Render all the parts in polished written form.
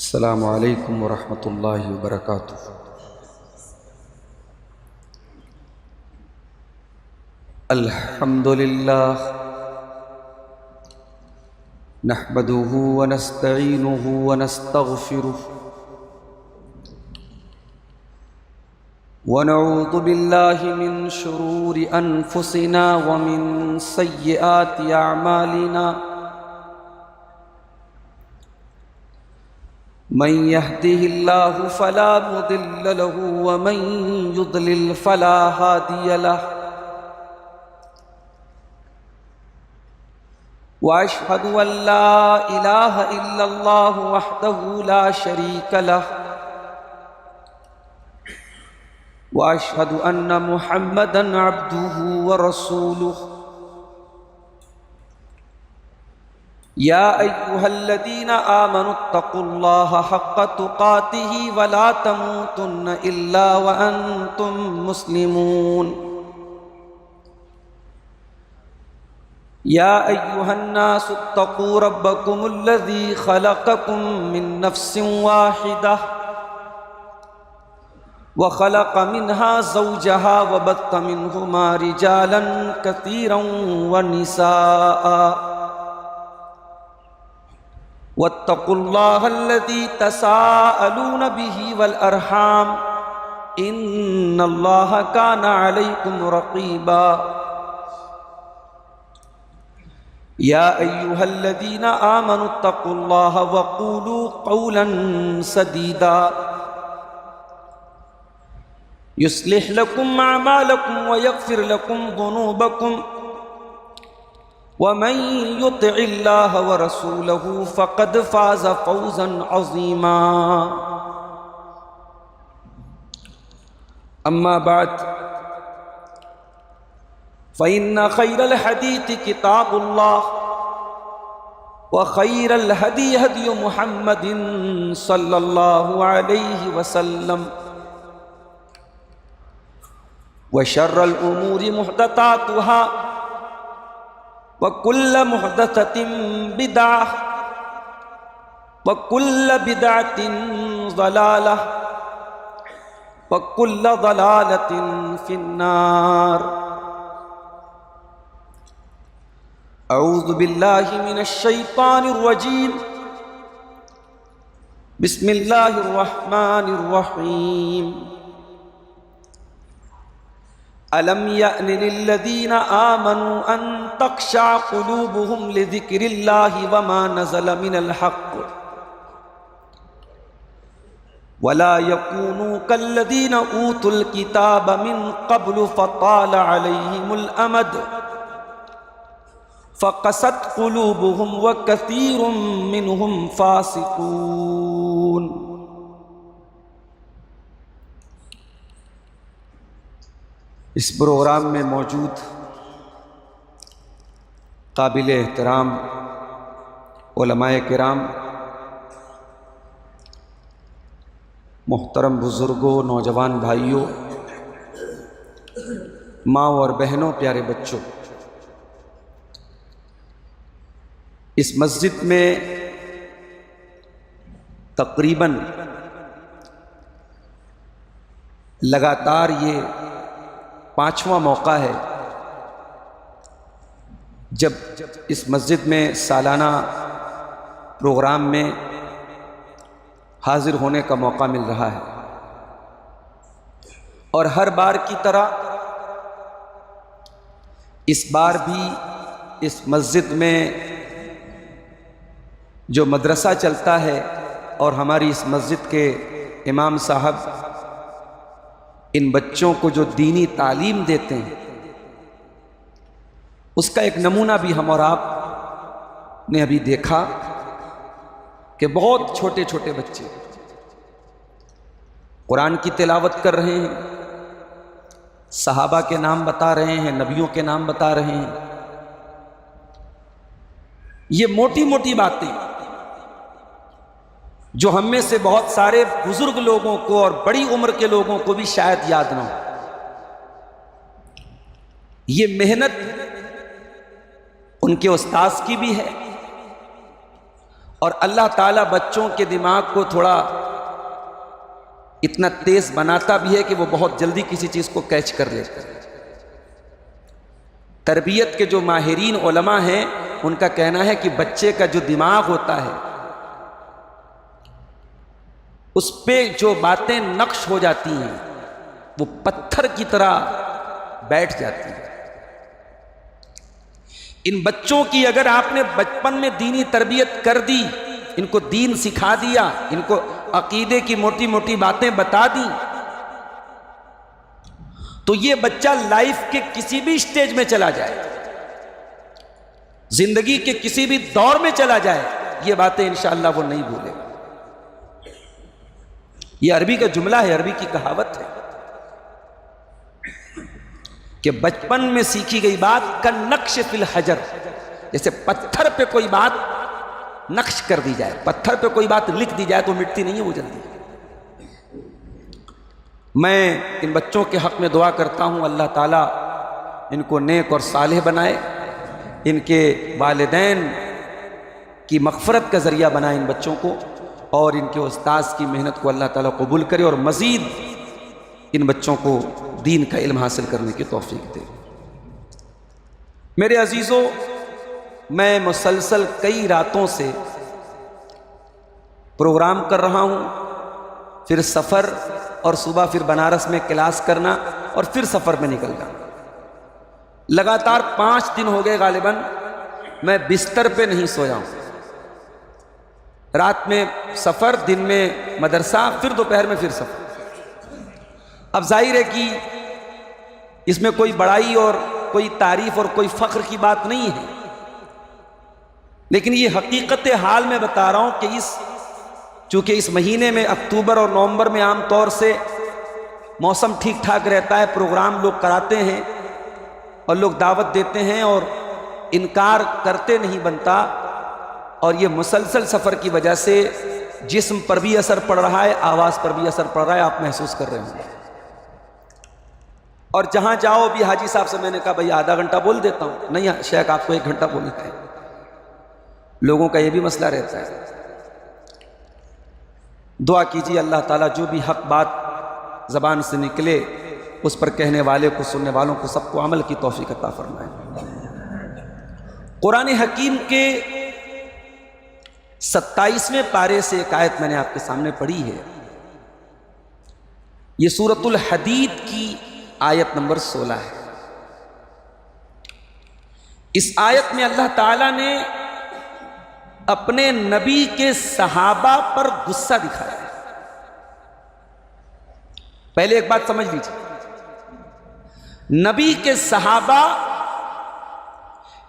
السلام علیکم ورحمۃ اللہ وبرکاتہ۔ الحمد للہ نحمده ونستعینه ونستغفره ونعوذ باللہ من شرور انفسنا ومن سیئات اعمالنا، من يهده الله فلا مضل له ومن يضلل فلا هادي له، واشهد ان لا اله الا الله وحده لا شريك له، واشهد ان محمدا عبده ورسوله۔ یا ایھا الذین آمنوا اتقوا اللہ حق تقاتہ ولا تموتن الا وانتم مسلمون۔ یا ایھا الناس اتقوا ربکم الذی خلقکم من نفس واحدہ وخلق منها زوجها وبث منہما رجالا کثیرا ونساء، واتقوا اللہ الذی تساءلون به والارحام ان اللہ کان علیکم رقیبا۔ یا ایھا الذین آمنوا اتقوا اللہ وقولوا قولا سدیدا یصلح لکم اعمالکم ویغفر لکم ذنوبکم، ومن يطع الله ورسوله فقد فاز فوزا عظيما۔ اما بعد فإن خير الحديث كتاب الله، وخير الهدي هدي محمد صلى الله عليه وسلم، وشر الأمور محدثاتها، وَكُلَّ مُحْدَثَةٍ بِدْعَةٍ وَكُلَّ بِدْعَةٍ ضَلَالَةٍ وَكُلَّ ضَلَالَةٍ فِي النَّارِ۔ اعوذ باللہ من الشیطان الرجیم، بسم اللہ الرحمن الرحیم۔ أَلَمْ يَأْنِ لِلَّذِينَ آمَنُوا أَن تَخْشَعَ قُلُوبُهُمْ لِذِكْرِ اللَّهِ وَمَا نَزَلَ مِنَ الْحَقِّ وَلَا يَكُونُوا كَالَّذِينَ أُوتُوا الْكِتَابَ مِن قَبْلُ فَطَالَ عَلَيْهِمُ الْأَمَدُ فَقَسَتْ قُلُوبُهُمْ وَكَثِيرٌ مِّنْهُمْ فَاسِقُونَ۔ اس پروگرام میں موجود قابل احترام علماء کرام، محترم بزرگوں، نوجوان بھائیوں، ماں اور بہنوں، پیارے بچوں، اس مسجد میں تقریباً لگاتار یہ 5واں موقع ہے جب اس مسجد میں سالانہ پروگرام میں حاضر ہونے کا موقع مل رہا ہے، اور ہر بار کی طرح اس بار بھی اس مسجد میں جو مدرسہ چلتا ہے اور ہماری اس مسجد کے امام صاحب ان بچوں کو جو دینی تعلیم دیتے ہیں، اس کا ایک نمونہ بھی ہم اور آپ نے ابھی دیکھا کہ بہت چھوٹے چھوٹے بچے قرآن کی تلاوت کر رہے ہیں، صحابہ کے نام بتا رہے ہیں، نبیوں کے نام بتا رہے ہیں۔ یہ موٹی موٹی باتیں جو ہم میں سے بہت سارے بزرگ لوگوں کو اور بڑی عمر کے لوگوں کو بھی شاید یاد نہ ہو، یہ محنت ان کے استاذ کی بھی ہے اور اللہ تعالیٰ بچوں کے دماغ کو تھوڑا اتنا تیز بناتا بھی ہے کہ وہ بہت جلدی کسی چیز کو کیچ کر لیتے ہیں۔ تربیت کے جو ماہرین علماء ہیں ان کا کہنا ہے کہ بچے کا جو دماغ ہوتا ہے اس پہ جو باتیں نقش ہو جاتی ہیں وہ پتھر کی طرح بیٹھ جاتی ہیں۔ ان بچوں کی اگر آپ نے بچپن میں دینی تربیت کر دی، ان کو دین سکھا دیا، ان کو عقیدے کی موٹی موٹی باتیں بتا دی، تو یہ بچہ لائف کے کسی بھی سٹیج میں چلا جائے، زندگی کے کسی بھی دور میں چلا جائے، یہ باتیں انشاءاللہ وہ نہیں بھولے۔ یہ عربی کا جملہ ہے، عربی کی کہاوت ہے کہ بچپن میں سیکھی گئی بات کالنقش فی الحجر، جیسے پتھر پہ کوئی بات نقش کر دی جائے، پتھر پہ کوئی بات لکھ دی جائے تو مٹتی نہیں ہے وہ جلدی۔ میں ان بچوں کے حق میں دعا کرتا ہوں اللہ تعالیٰ ان کو نیک اور صالح بنائے، ان کے والدین کی مغفرت کا ذریعہ بنائے ان بچوں کو، اور ان کے استاذ کی محنت کو اللہ تعالیٰ قبول کرے اور مزید ان بچوں کو دین کا علم حاصل کرنے کی توفیق دے۔ میرے عزیزوں، میں مسلسل کئی راتوں سے پروگرام کر رہا ہوں، پھر سفر، اور صبح پھر بنارس میں کلاس کرنا، اور پھر سفر میں نکلنا۔ لگاتار 5 دن ہو گئے غالباً میں بستر پہ نہیں سویا ہوں۔ رات میں سفر، دن میں مدرسہ، پھر دوپہر میں پھر سفر۔ اب ظاہر ہے کہ اس میں کوئی بڑائی اور کوئی تعریف اور کوئی فخر کی بات نہیں ہے، لیکن یہ حقیقت حال میں بتا رہا ہوں کہ چونکہ اس مہینے میں اکتوبر اور نومبر میں عام طور سے موسم ٹھیک ٹھاک رہتا ہے، پروگرام لوگ کراتے ہیں اور لوگ دعوت دیتے ہیں اور انکار کرتے نہیں بنتا، اور یہ مسلسل سفر کی وجہ سے جسم پر بھی اثر پڑ رہا ہے، آواز پر بھی اثر پڑ رہا ہے، آپ محسوس کر رہے ہوں۔ اور جہاں جاؤ بھی حاجی صاحب سے میں نے کہا بھائی آدھا گھنٹہ بول دیتا ہوں، نہیں شیخ آپ کو 1 گھنٹہ بولنا ہے۔ لوگوں کا یہ بھی مسئلہ رہتا ہے۔ دعا کیجیے اللہ تعالیٰ جو بھی حق بات زبان سے نکلے اس پر کہنے والے کو، سننے والوں کو، سب کو عمل کی توفیق عطا فرمائے۔ قرآن حکیم کے 27ویں پارے سے ایک آیت میں نے آپ کے سامنے پڑھی ہے، یہ سورۃ الحدید کی آیت نمبر 16 ہے۔ اس آیت میں اللہ تعالیٰ نے اپنے نبی کے صحابہ پر غصہ دکھایا ہے۔ پہلے ایک بات سمجھ لیجیے، نبی کے صحابہ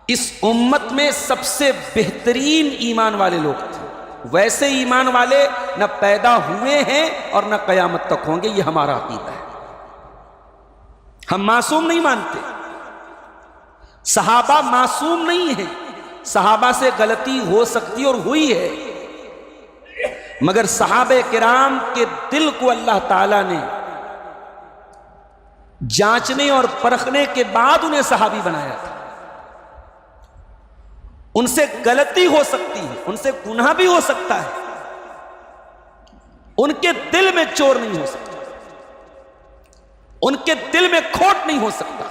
اس امت میں سب سے بہترین ایمان والے لوگ تھے، ویسے ایمان والے نہ پیدا ہوئے ہیں اور نہ قیامت تک ہوں گے، یہ ہمارا عقیدہ ہے۔ ہم معصوم نہیں مانتے، صحابہ معصوم نہیں ہیں، صحابہ سے غلطی ہو سکتی اور ہوئی ہے، مگر صحابہ کرام کے دل کو اللہ تعالیٰ نے جانچنے اور پرکھنے کے بعد انہیں صحابی بنایا تھا۔ ان سے غلطی ہو سکتی ہے، ان سے گناہ بھی ہو سکتا ہے، ان کے دل میں چور نہیں ہو سکتا، ان کے دل میں کھوٹ نہیں ہو سکتا۔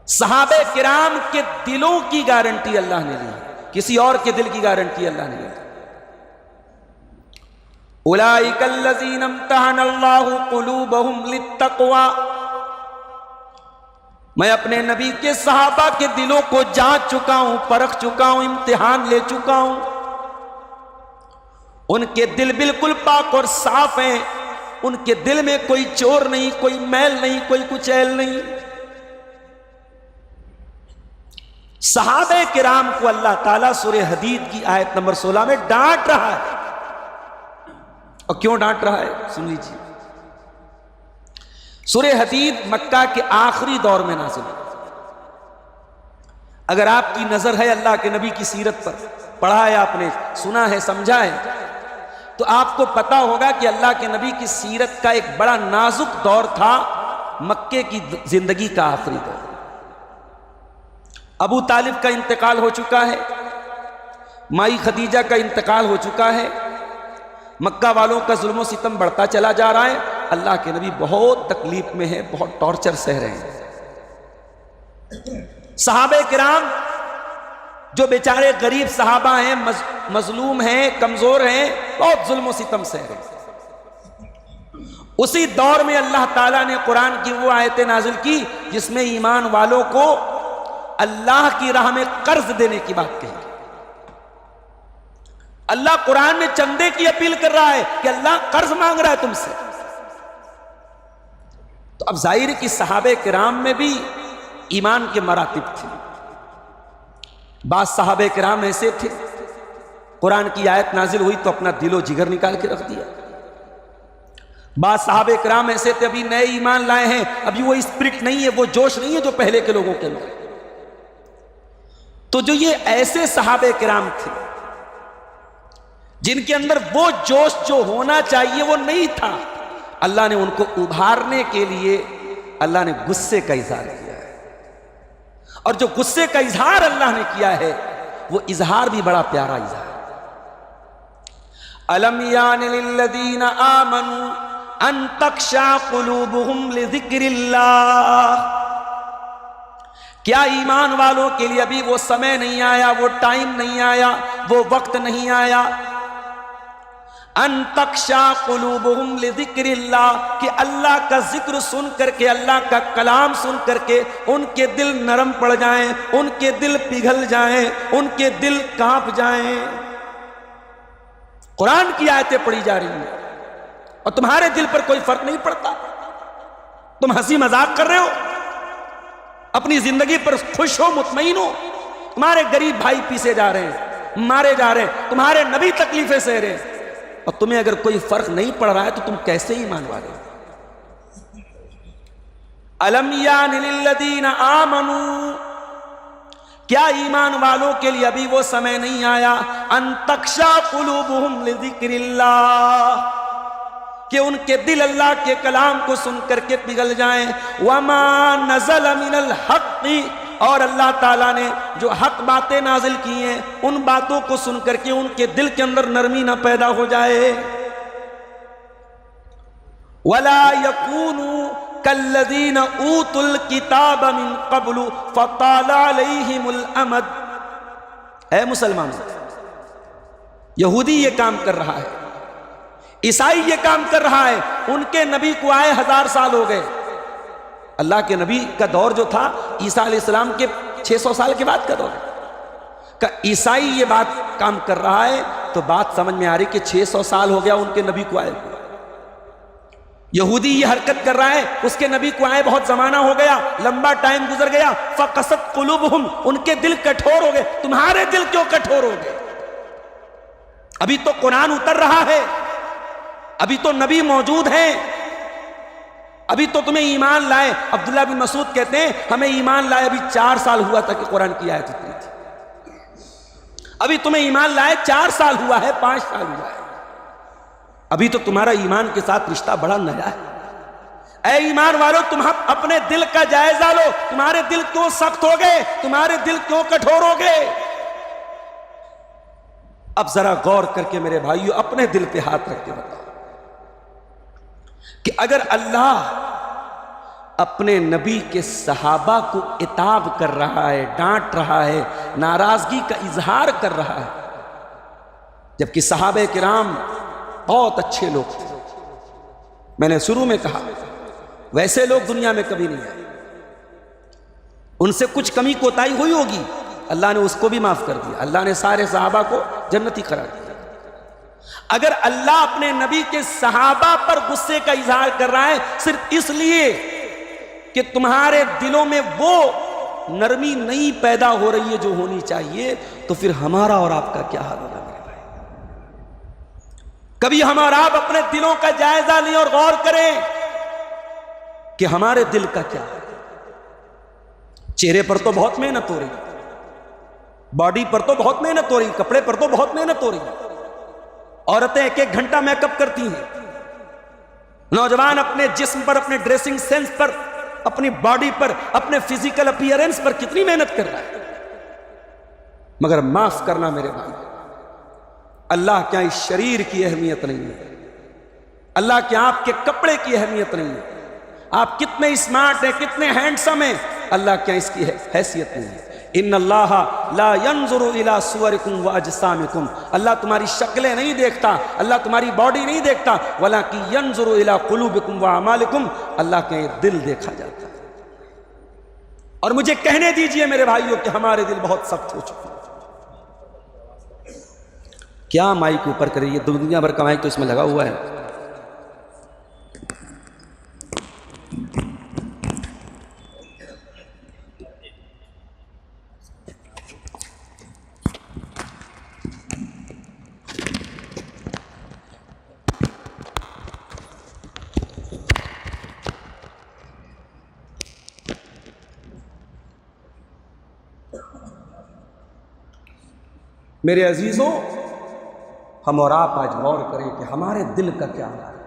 صحابہ کرام کے دلوں کی گارنٹی اللہ نے لی، کسی اور کے دل کی گارنٹی اللہ نے لی۔ اولئک الذین امتحن اللہ قلوبہم للتقوی، میں اپنے نبی کے صحابہ کے دلوں کو جانچ چکا ہوں، پرکھ چکا ہوں، امتحان لے چکا ہوں، ان کے دل بالکل پاک اور صاف ہیں، ان کے دل میں کوئی چور نہیں، کوئی میل نہیں، کوئی کچیل نہیں۔ صحابہ کرام کو اللہ تعالیٰ سورہ حدید کی آیت نمبر 16 میں ڈانٹ رہا ہے، اور کیوں ڈانٹ رہا ہے سن لیجیے۔ سورہ حدید مکہ کے آخری دور میں نازل ہوئی۔ اگر آپ کی نظر ہے اللہ کے نبی کی سیرت پر، پڑھا ہے آپ نے، سنا ہے، سمجھا ہے، تو آپ کو پتا ہوگا کہ اللہ کے نبی کی سیرت کا ایک بڑا نازک دور تھا، مکے کی زندگی کا آخری دور۔ ابو طالب کا انتقال ہو چکا ہے، مائی خدیجہ کا انتقال ہو چکا ہے، مکہ والوں کا ظلم و ستم بڑھتا چلا جا رہا ہے، اللہ کے نبی بہت تکلیف میں ہیں، بہت ٹارچر سہ رہے ہیں۔ صحابہ کرام جو بیچارے غریب صحابہ ہیں، مظلوم ہیں، کمزور ہیں، بہت ظلم و ستم سہ رہے ہیں۔ اسی دور میں اللہ تعالیٰ نے قرآن کی وہ آیتیں نازل کی جس میں ایمان والوں کو اللہ کی راہ میں قرض دینے کی بات کہی۔ اللہ قرآن میں چندے کی اپیل کر رہا ہے کہ اللہ قرض مانگ رہا ہے تم سے۔ تو اب ظاہر کی صحابہ کرام میں بھی ایمان کے مراتب تھے۔ بعض صحابہ کرام ایسے تھے قرآن کی آیت نازل ہوئی تو اپنا دل و جگر نکال کے رکھ دیا۔ بعض صحابہ کرام ایسے تھے ابھی نئے ایمان لائے ہیں، ابھی وہ اسپرٹ نہیں ہے، وہ جوش نہیں ہے جو پہلے کے لوگوں کے اندر۔ تو جو یہ ایسے صحابہ کرام تھے جن کے اندر وہ جوش جو ہونا چاہیے وہ نہیں تھا، اللہ نے ان کو ابھارنے کے لیے اللہ نے غصے کا اظہار کیا ہے، اور جو غصے کا اظہار اللہ نے کیا ہے وہ اظہار بھی بڑا پیارا اظہار ہے۔ أَلَمْ يَعْنِ لِلَّذِينَ آمَنُوا أَن تَخْشَعَ قُلُوبُهُمْ لِذِكْرِ اللَّهِ، کیا ایمان والوں کے لیے ابھی وہ سمے نہیں آیا، وہ ٹائم نہیں آیا، وہ وقت نہیں آیا، ان تخشع قلوبہم لذکر اللہ، کہ اللہ کا ذکر سن کر کے، اللہ کا کلام سن کر کے ان کے دل نرم پڑ جائیں، ان کے دل پگھل جائیں، ان کے دل کانپ جائیں۔ قرآن کی آیتیں پڑھی جا رہی ہیں اور تمہارے دل پر کوئی فرق نہیں پڑتا، تم ہنسی مذاق کر رہے ہو، اپنی زندگی پر خوش ہو، مطمئن ہو، تمہارے غریب بھائی پیسے جا رہے ہیں، مارے جا رہے ہیں، تمہارے نبی تکلیفیں سہ رہے ہیں، اور تمہیں اگر کوئی فرق نہیں پڑ رہا ہے تو تم کیسے ایمان والے ہو؟ الم یعن للذین آمنوا، کیا ایمان والوں کے لیے ابھی وہ سمے نہیں آیا، ان تخشع قلوبہم لذکر اللہ، کہ ان کے دل اللہ کے کلام کو سن کر کے پگھل جائیں، وما نزل من الحق، اور اللہ تعالیٰ نے جو حق باتیں نازل کی ہیں ان باتوں کو سن کر کے ان کے دل کے اندر نرمی نہ پیدا ہو جائے، ولا يكونوا كالذين اوتوا الكتاب من قبل فطال عليهم الامد۔ اے مسلمانوں، یہودی یہ کام کر رہا ہے، عیسائی یہ کام کر رہا ہے، ان کے نبی کو آئے 1000 سال ہو گئے، اللہ کے نبی کا دور جو تھا عیسیٰ علیہ السلام کے 600 سال کے بعد کا دور ہے، کہ عیسائی یہ بات کام کر رہا ہے تو بات سمجھ میں آ رہی کہ 600 سال ہو گیا ان کے نبی کو آئے، یہودی یہ حرکت کر رہا ہے اس کے نبی کو آئے بہت زمانہ ہو گیا، لمبا ٹائم گزر گیا، فقست قلوبہم، ان کے دل کٹھور ہو گئے، تمہارے دل کیوں کٹھور ہو گئے؟ ابھی تو قرآن اتر رہا ہے، ابھی تو نبی موجود ہیں، ابھی تو تمہیں ایمان لائے۔ عبداللہ بن مسعود کہتے ہیں ہمیں ایمان لائے ابھی 4 سال ہوا تھا کہ قرآن کی آیت اتری تھی، ابھی تمہیں ایمان لائے 4 سال ہوا ہے، 5 سال ہوا ہے، ابھی تو تمہارا ایمان کے ساتھ رشتہ بڑا نیا ہے۔ اے ایمان والو، تم اپنے دل کا جائزہ لو، تمہارے دل کیوں سخت ہو گئے، تمہارے دل کیوں کٹھور ہو گئے؟ اب ذرا غور کر کے میرے بھائیو اپنے دل پہ ہاتھ رکھ کے بتاؤ کہ اگر اللہ اپنے نبی کے صحابہ کو عتاب کر رہا ہے، ڈانٹ رہا ہے، ناراضگی کا اظہار کر رہا ہے، جبکہ صحابہ کرام بہت اچھے لوگ تھے، میں نے شروع میں کہا ویسے لوگ دنیا میں کبھی نہیں آئے، ان سے کچھ کمی کوتاہی ہوئی ہوگی، اللہ نے اس کو بھی معاف کر دیا، اللہ نے سارے صحابہ کو جنتی قرار دیا۔ اگر اللہ اپنے نبی کے صحابہ پر غصے کا اظہار کر رہا ہے صرف اس لیے کہ تمہارے دلوں میں وہ نرمی نہیں پیدا ہو رہی ہے جو ہونی چاہیے، تو پھر ہمارا اور آپ کا کیا حال ہوگا میرے بھائی؟ کبھی ہم اور آپ اپنے دلوں کا جائزہ لیں اور غور کریں کہ ہمارے دل کا کیا ہے۔ چہرے پر تو بہت محنت ہو رہی، باڈی پر تو بہت محنت ہو رہی، کپڑے پر تو بہت محنت ہو رہی، عورتیں 1-1 گھنٹہ میک اپ کرتی ہیں، نوجوان اپنے جسم پر، اپنے ڈریسنگ سینس پر، اپنی باڈی پر، اپنے فزیکل اپیئرنس پر کتنی محنت کر رہا ہے، مگر معاف کرنا میرے بھائی، اللہ کے یہاں اس شریر کی اہمیت نہیں ہے، اللہ کے یہاں آپ کے کپڑے کی اہمیت نہیں ہے، آپ کتنے اسمارٹ ہیں، کتنے ہینڈسم ہیں، اللہ کے یہاں اس کی حیثیت نہیں ہے۔ ان اللہ لا ينظر الى صورکم واجسامکم، اللہ تمہاری شکلیں نہیں دیکھتا، اللہ تمہاری باڈی نہیں دیکھتا، ولکن ينظر الى قلوبکم واعمالکم، اللہ کے دل دیکھا جاتا ہے۔ اور مجھے کہنے دیجئے میرے بھائیوں کہ ہمارے دل بہت سخت ہو چکے ہیں۔ کیا مائک اوپر کرے، یہ دنیا بھر کا مائک تو اس میں لگا ہوا ہے۔ میرے عزیزوں، ہم اور آپ آج غور کریں کہ ہمارے دل کا کیا حال ہے۔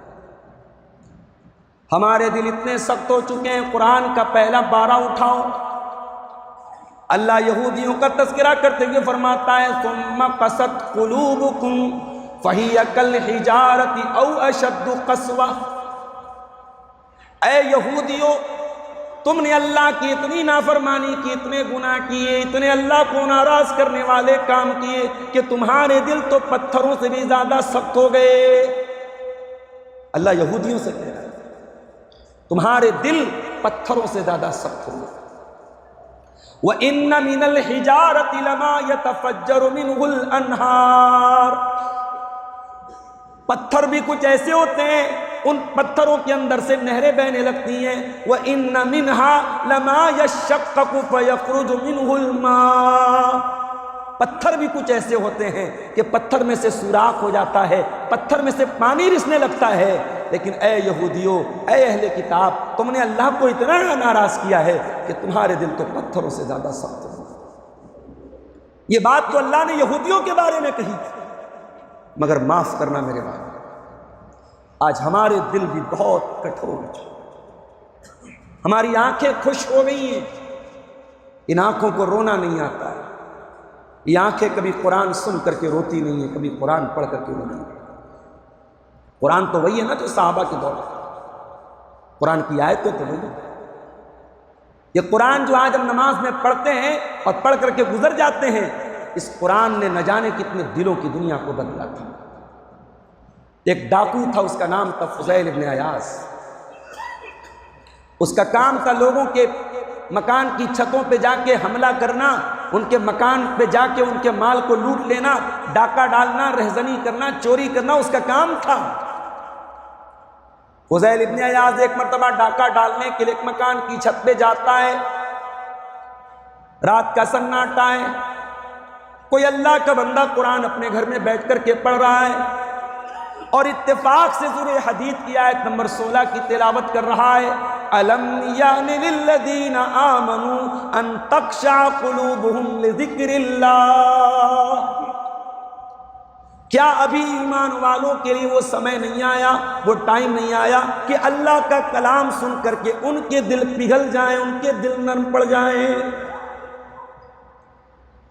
ہمارے دل اتنے سخت ہو چکے ہیں، قرآن کا پہلا پارہ اٹھاؤ، اللہ یہودیوں کا تذکرہ کرتے ہوئے فرماتا ہے ثم قست قلوبکم فہی کالحجارۃ او اشد قسوہ، اے یہودیوں تم نے اللہ کی اتنی نافرمانی کی، اتنے گناہ کیے، اتنے اللہ کو ناراض کرنے والے کام کیے کہ تمہارے دل تو پتھروں سے بھی زیادہ سخت ہو گئے۔ اللہ یہودیوں سے کہہ رہا ہے تمہارے دل پتھروں سے زیادہ سخت ہو گئے۔ وَإِنَّ مِنَ الْحِجَارَةِ لَمَا يَتَفَجَّرُ مِنْهُ الْأَنْهَارُ، پتھر بھی کچھ ایسے ہوتے ہیں ان پتھروں کے اندر سے نہریں بہنے لگتی ہیں۔ وَإِنَّ مِنْهَا لَمَا يَشَّقَّقُ فَيَخْرُجُ مِنْهُ الْمَاءُ، پتھر بھی کچھ ایسے ہوتے ہیں کہ پتھر میں سے سوراخ ہو جاتا ہے، پتھر میں سے پانی رسنے لگتا ہے۔ لیکن اے یہودیوں، اے اہل کتاب، تم نے اللہ کو اتنا ناراض کیا ہے کہ تمہارے دل تو پتھروں سے زیادہ سخت ہو۔ یہ بات تو اللہ نے یہودیوں کے بارے میں کہی تھی، مگر معاف کرنا میرے بھائی، آج ہمارے دل بھی بہت کٹھور ہو چکے، ہماری آنکھیں خوش ہو گئی ہیں، ان آنکھوں کو رونا نہیں آتا ہے، یہ آنکھیں کبھی قرآن سن کر کے روتی نہیں ہیں، کبھی قرآن پڑھ کر کے روتی نہیں۔ قرآن تو وہی ہے نا جو صحابہ کے دور میں، قرآن کی آیتیں تو وہی ہے۔ یہ قرآن جو آج ہم نماز میں پڑھتے ہیں اور پڑھ کر کے گزر جاتے ہیں، اس قرآن نے نہ جانے کتنے دلوں کی دنیا کو بدلا تھا۔ ایک ڈاکو تھا، اس کا نام تھا فضیل ابن عیاض، اس کا کام تھا لوگوں کے مکان کی چھتوں پہ جا کے حملہ کرنا، ان کے مکان پہ جا کے ان کے مال کو لوٹ لینا، ڈاکہ ڈالنا، رہزنی کرنا، چوری کرنا، اس کا کام تھا۔ فضیل ابن عیاض ایک مرتبہ ڈاکہ ڈالنے کے لیے ایک مکان کی چھت پہ جاتا ہے، رات کا سناٹا ہے، کوئی اللہ کا بندہ قرآن اپنے گھر میں بیٹھ کر کے پڑھ رہا ہے اور اتفاق سے سورہ حدید کی آیت نمبر 16 کی تلاوت کر رہا ہے۔ أَلَمْ يَعْنِ لِلَّذِينَ آمَنُوا أَن تَخْشَعَ قُلُوبُهُمْ لِذِكْرِ اللَّهِ، کیا ابھی ایمان والوں کے لیے وہ سمے نہیں آیا، وہ ٹائم نہیں آیا کہ اللہ کا کلام سن کر کے ان کے دل پگھل جائیں، ان کے دل نرم پڑ جائیں۔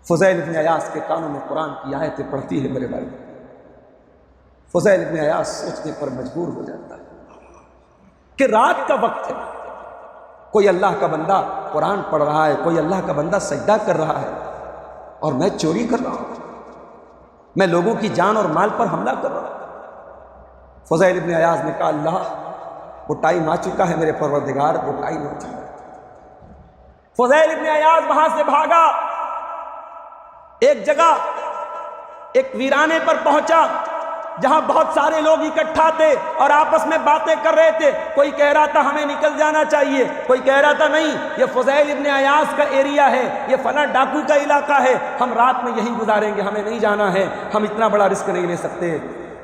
فضیل ابن عیاض کے کانوں میں قرآن کی آیتیں پڑھتی ہے میرے بھائی، فضیل ابن عیاض سوچنے پر مجبور ہو جاتا ہے کہ رات کا وقت ہے، کوئی اللہ کا بندہ قرآن پڑھ رہا ہے، کوئی اللہ کا بندہ سجدہ کر رہا ہے، اور میں چوری کر رہا ہوں، میں لوگوں کی جان اور مال پر حملہ کر رہا ہوں۔ فضیل ابن عیاض نے کہا اللہ وہ ٹائم آ چکا ہے میرے پروردگار، وہ ٹائم آ چکا ہے۔ فضیل ابن عیاض وہاں سے بھاگا، ایک جگہ ایک ویرانے پر پہنچا جہاں بہت سارے لوگ اکٹھا تھے اور آپس میں باتیں کر رہے تھے، کوئی کہہ رہا تھا ہمیں نکل جانا چاہیے، کوئی کہہ رہا تھا نہیں یہ فضیل ابن عیاض کا ایریا ہے، یہ فلاں ڈاکو کا علاقہ ہے، ہم رات میں یہیں گزاریں گے، ہمیں نہیں جانا ہے، ہم اتنا بڑا رسک نہیں لے سکتے۔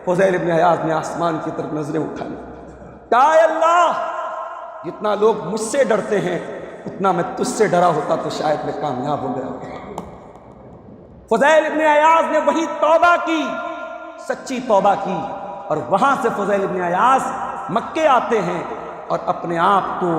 فضیل ابن عیاض نے آسمان کی طرف نظریں اٹھا لی، کہا اے اللہ جتنا لوگ مجھ سے ڈرتے ہیں اتنا میں تجھ سے ڈرا ہوتا تو شاید میں کامیاب ہو گیا ہوتا۔ فضیل ابن عیاض نے وہی توبہ کی، سچی توبہ کی، اور وہاں سے فضیل ابن عیاض مکے آتے ہیں اور اپنے آپ کو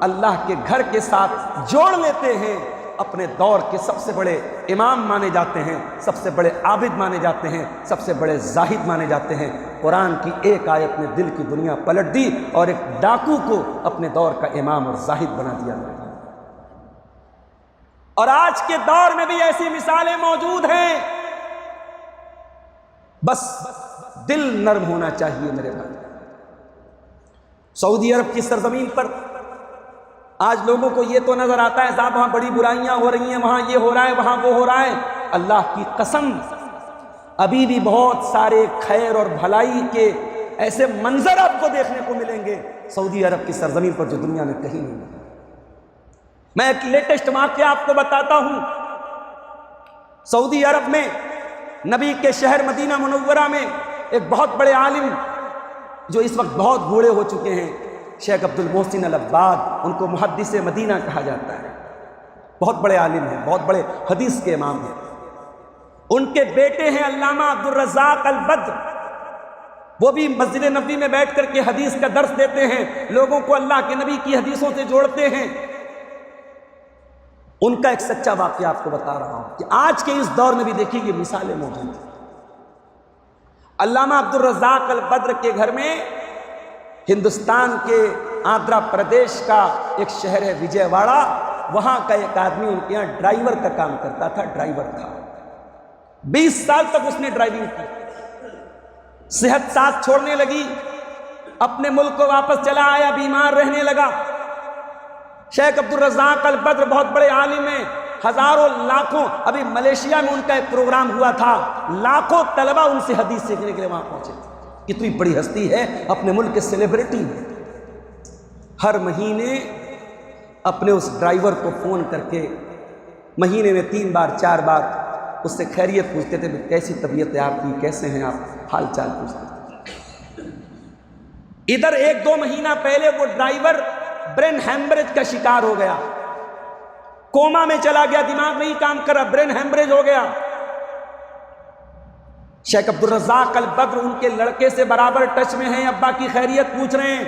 اللہ کے گھر کے ساتھ جوڑ لیتے ہیں۔ اپنے دور کے سب سے بڑے امام مانے جاتے ہیں، سب سے بڑے عابد مانے جاتے ہیں، سب سے بڑے زاہد مانے جاتے ہیں۔ قرآن کی ایک آیت نے دل کی دنیا پلٹ دی اور ایک ڈاکو کو اپنے دور کا امام اور زاہد بنا دیا۔ اور آج کے دور میں بھی ایسی مثالیں موجود ہیں، بس دل نرم ہونا چاہیے میرے بھائی۔ سعودی عرب کی سرزمین پر آج لوگوں کو یہ تو نظر آتا ہے صاحب وہاں بڑی برائیاں ہو رہی ہیں، وہاں یہ ہو رہا ہے، وہاں وہ ہو رہا ہے۔ اللہ کی قسم ابھی بھی بہت سارے خیر اور بھلائی کے ایسے منظر آپ کو دیکھنے کو ملیں گے سعودی عرب کی سرزمین پر جو دنیا میں کہیں نہیں ملے۔ میں ایک لیٹسٹ واقعہ آپ کو بتاتا ہوں۔ سعودی عرب میں نبی کے شہر مدینہ منورہ میں ایک بہت بڑے عالم جو اس وقت بہت بوڑھے ہو چکے ہیں، شیخ عبد المحسن العباد، ان کو محدث مدینہ کہا جاتا ہے، بہت بڑے عالم ہیں، بہت بڑے حدیث کے امام ہیں۔ ان کے بیٹے ہیں علامہ عبد الرزاق البدر، وہ بھی مسجد نبوی میں بیٹھ کر کے حدیث کا درس دیتے ہیں، لوگوں کو اللہ کے نبی کی حدیثوں سے جوڑتے ہیں۔ ان کا ایک سچا واقعہ آپ کو بتا رہا ہوں کہ آج کے اس دور میں بھی دیکھیے یہ مثالیں موجود ہیں۔ علامہ عبد الرزاق البدر کے گھر میں ہندوستان کے آندھرا پردیش کا ایک شہر ہے وجے واڑہ، وہاں کا ایک آدمی ان کے یہاں ڈرائیور کا کام کرتا تھا، ڈرائیور تھا، 20 سال تک اس نے ڈرائیونگ کی۔ صحت ساتھ چھوڑنے لگی، اپنے ملک کو واپس چلا آیا، بیمار رہنے لگا۔ شیخ عبد الرزاق البدر بہت بڑے عالم ہیں، ہزاروں لاکھوں، ابھی ملیشیا میں ان کا ایک پروگرام ہوا تھا، لاکھوں طلبہ ان سے حدیث سیکھنے کے لیے وہاں پہنچے تھے۔ اتنی بڑی ہستی ہے، اپنے ملک کے سیلیبریٹی ہیں۔ ہر مہینے اپنے اس ڈرائیور کو فون کر کے مہینے میں 3 بار 4 بار اس سے خیریت پوچھتے تھے، کیسی طبیعت ہے آپ کی، کیسے ہیں آپ، حال چال پوچھتے تھے۔ ادھر 1-2 مہینہ پہلے وہ ڈرائیور برین ہیمریج کا شکار ہو گیا، کوما میں چلا گیا، دماغ نہیں کام کر رہا، برین ہیمریج ہو گیا۔ شیخ عبد الرزاق البدر ان کے لڑکے سے برابر ٹچ میں ہیں، ابا کی خیریت پوچھ رہے ہیں۔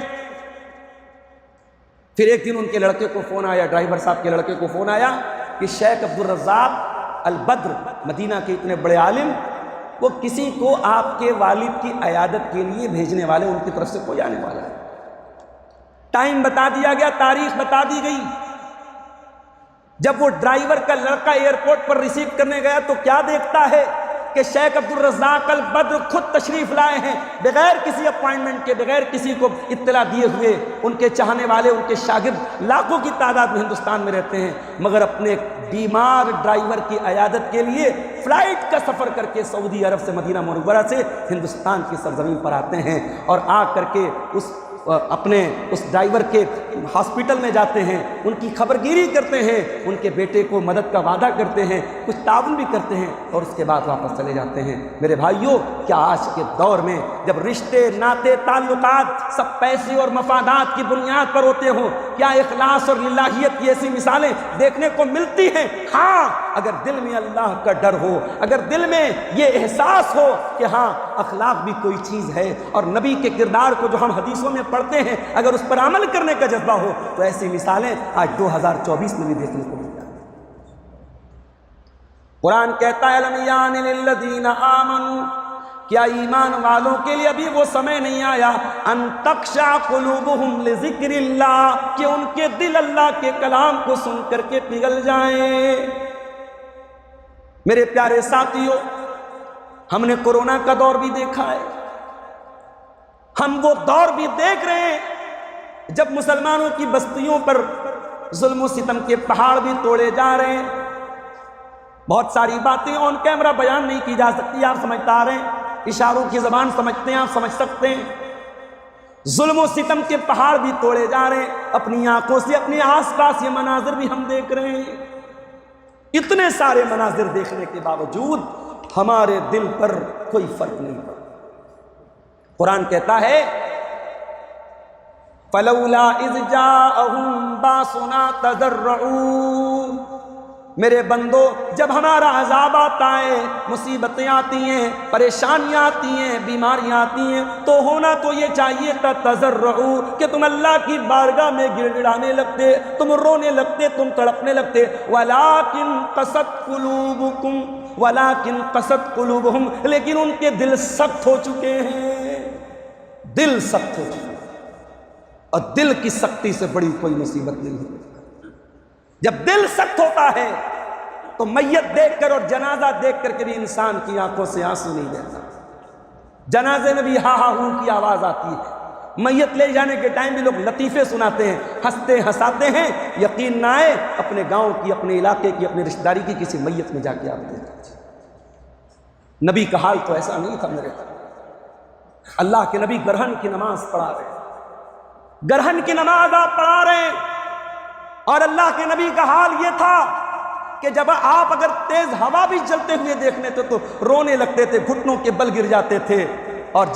پھر ایک دن ان کے لڑکے کو فون آیا، ڈرائیور صاحب کے لڑکے کو فون آیا کہ شیخ عبد الرزاق البدر مدینہ کے اتنے بڑے عالم، وہ کسی کو آپ کے والد کی عیادت کے لیے بھیجنے والے، ان کی طرف سے کوئی آنے والا ہے۔ ٹائم بتا دیا گیا، تاریخ بتا دی گئی۔ جب وہ ڈرائیور کا لڑکا ایئرپورٹ پر ریسیو کرنے گیا تو کیا دیکھتا ہے کہ شیخ عبد الرزاق البدر خود تشریف لائے ہیں، بغیر کسی اپائنٹمنٹ کے، بغیر کسی کو اطلاع دیے ہوئے۔ ان کے چاہنے والے، ان کے شاگرد لاکھوں کی تعداد میں ہندوستان میں رہتے ہیں، مگر اپنے بیمار ڈرائیور کی عیادت کے لیے فلائٹ کا سفر کر کے سعودی عرب سے مدینہ منورہ سے ہندوستان کی سرزمین پر آتے ہیں، اور آ کر کے اپنے اس ڈرائیور کے ہاسپٹل میں جاتے ہیں، ان کی خبرگیری کرتے ہیں، ان کے بیٹے کو مدد کا وعدہ کرتے ہیں، کچھ تعاون بھی کرتے ہیں، اور اس کے بعد واپس چلے جاتے ہیں۔ میرے بھائیوں، کیا آج کے دور میں جب رشتے، ناطے، تعلقات سب پیسے اور مفادات کی بنیاد پر ہوتے ہوں، کیا اخلاص اور للہیت کی ایسی مثالیں دیکھنے کو ملتی ہیں؟ ہاں، اگر دل میں اللہ کا ڈر ہو، اگر دل میں یہ احساس ہو کہ ہاں اخلاق بھی کوئی چیز ہے، اور نبی کے کردار کو جو ہم حدیثوں میں پڑھتے ہیں اگر اس پر عمل کرنے کا جذبہ ہو، تو ایسی مثالیں آج 2024 میں بھی دیکھنے کو مل جاتی ہیں۔ قرآن کہتا ہے الم یان للذین آمنوا، کیا ایمان والوں کے لیے ابھی وہ سمے نہیں آیا ان تخشع قلوبہم لذکر اللہ، کہ ان کے دل اللہ کے کلام کو سن کر کے پگھل جائیں۔ میرے پیارے ساتھیوں، ہم نے کورونا کا دور بھی دیکھا ہے، ہم وہ دور بھی دیکھ رہے ہیں جب مسلمانوں کی بستیوں پر ظلم و ستم کے پہاڑ بھی توڑے جا رہے ہیں۔ بہت ساری باتیں آن کیمرہ بیان نہیں کی جا سکتی، آپ سمجھتا رہے ہیں، اشاروں کی زبان سمجھتے ہیں، آپ سمجھ سکتے ہیں۔ ظلم و ستم کے پہاڑ بھی توڑے جا رہے ہیں، اپنی آنکھوں سے اپنے آس پاس یہ مناظر بھی ہم دیکھ رہے ہیں۔ اتنے سارے مناظر دیکھنے کے باوجود ہمارے دل پر کوئی فرق نہیں پڑا۔ قرآن کہتا ہے فَلَوْلَا إِذْ جَاءَهُمْ بَأْسُنَا تَضَرَّعُوا میرے بندو، جب ہمارا عذاب آتا ہے، مصیبتیں آتی ہیں، پریشانیاں آتی ہیں، بیماریاں آتی ہیں، تو ہونا تو یہ چاہیے تھا تضرعوا، کہ تم اللہ کی بارگاہ میں گڑ گڑانے لگتے، تم رونے لگتے، تم تڑپنے لگتے، وَلَٰكِن قَسَتْ قُلُوبُكُمْ وَلَٰكِن قَسَتْ قُلُوبُهُمْ، لیکن ان کے دل سخت ہو چکے ہیں، دل سخت ہو چکے ہیں، اور دل کی سختی سے بڑی کوئی مصیبت نہیں ہے۔ جب دل سخت ہوتا ہے تو میت دیکھ کر اور جنازہ دیکھ کر کے بھی انسان کی آنکھوں سے آنسو نہیں بہتا۔ جنازے میں بھی ہا ہا ہو کی آواز آتی ہے، میت لے جانے کے ٹائم بھی لوگ لطیفے سناتے ہیں، ہنستے ہنساتے ہیں، یقین نہ آئے اپنے گاؤں کی، اپنے علاقے کی، اپنے رشتہ داری کی کسی میت میں جا کے آپ دیکھیں۔ نبی کا حال تو ایسا نہیں تھا میرے پاس۔ اللہ کے نبی گرہن کی نماز پڑھا رہے ہیں، گرہن کی نماز آپ پڑھا رہے ہیں، اور اللہ کے نبی کا حال یہ تھا کہ جب آپ اگر تیز ہوا بھی چلتے ہوئے دیکھنے تھے تو رونے لگتے تھے، گھٹنوں کے بل گر جاتے تھے، اور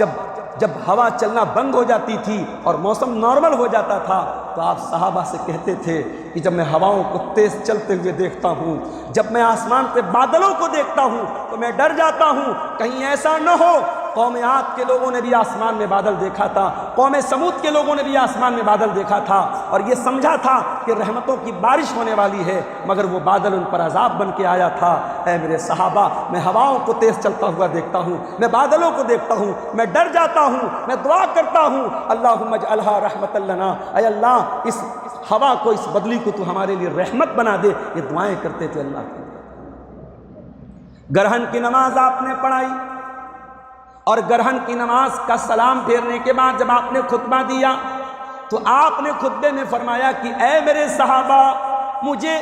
جب ہوا چلنا بند ہو جاتی تھی اور موسم نارمل ہو جاتا تھا تو آپ صحابہ سے کہتے تھے کہ جب میں ہواؤں کو تیز چلتے ہوئے دیکھتا ہوں، جب میں آسمان پہ بادلوں کو دیکھتا ہوں تو میں ڈر جاتا ہوں کہیں ایسا نہ ہو قوم عاد کے لوگوں نے بھی آسمان میں بادل دیکھا تھا، قوم سمود کے لوگوں نے بھی آسمان میں بادل دیکھا تھا، اور یہ سمجھا تھا کہ رحمتوں کی بارش ہونے والی ہے، مگر وہ بادل ان پر عذاب بن کے آیا تھا۔ اے میرے صحابہ، میں ہواؤں کو تیز چلتا ہوا دیکھتا ہوں، میں بادلوں کو دیکھتا ہوں، میں ڈر جاتا ہوں، میں دعا کرتا ہوں اللہم اجعلھا رحمۃ لنا، اے اللہ اس ہوا کو، اس بدلی کو تو ہمارے لیے رحمت بنا دے۔ یہ دعائیں کرتے تھے اللہ کی۔ گرہن کی نماز آپ نے پڑھائی، اور گرہن کی نماز کا سلام پھیرنے کے بعد جب آپ نے خطبہ دیا تو آپ نے خطبے میں فرمایا کہ اے میرے صحابہ، مجھے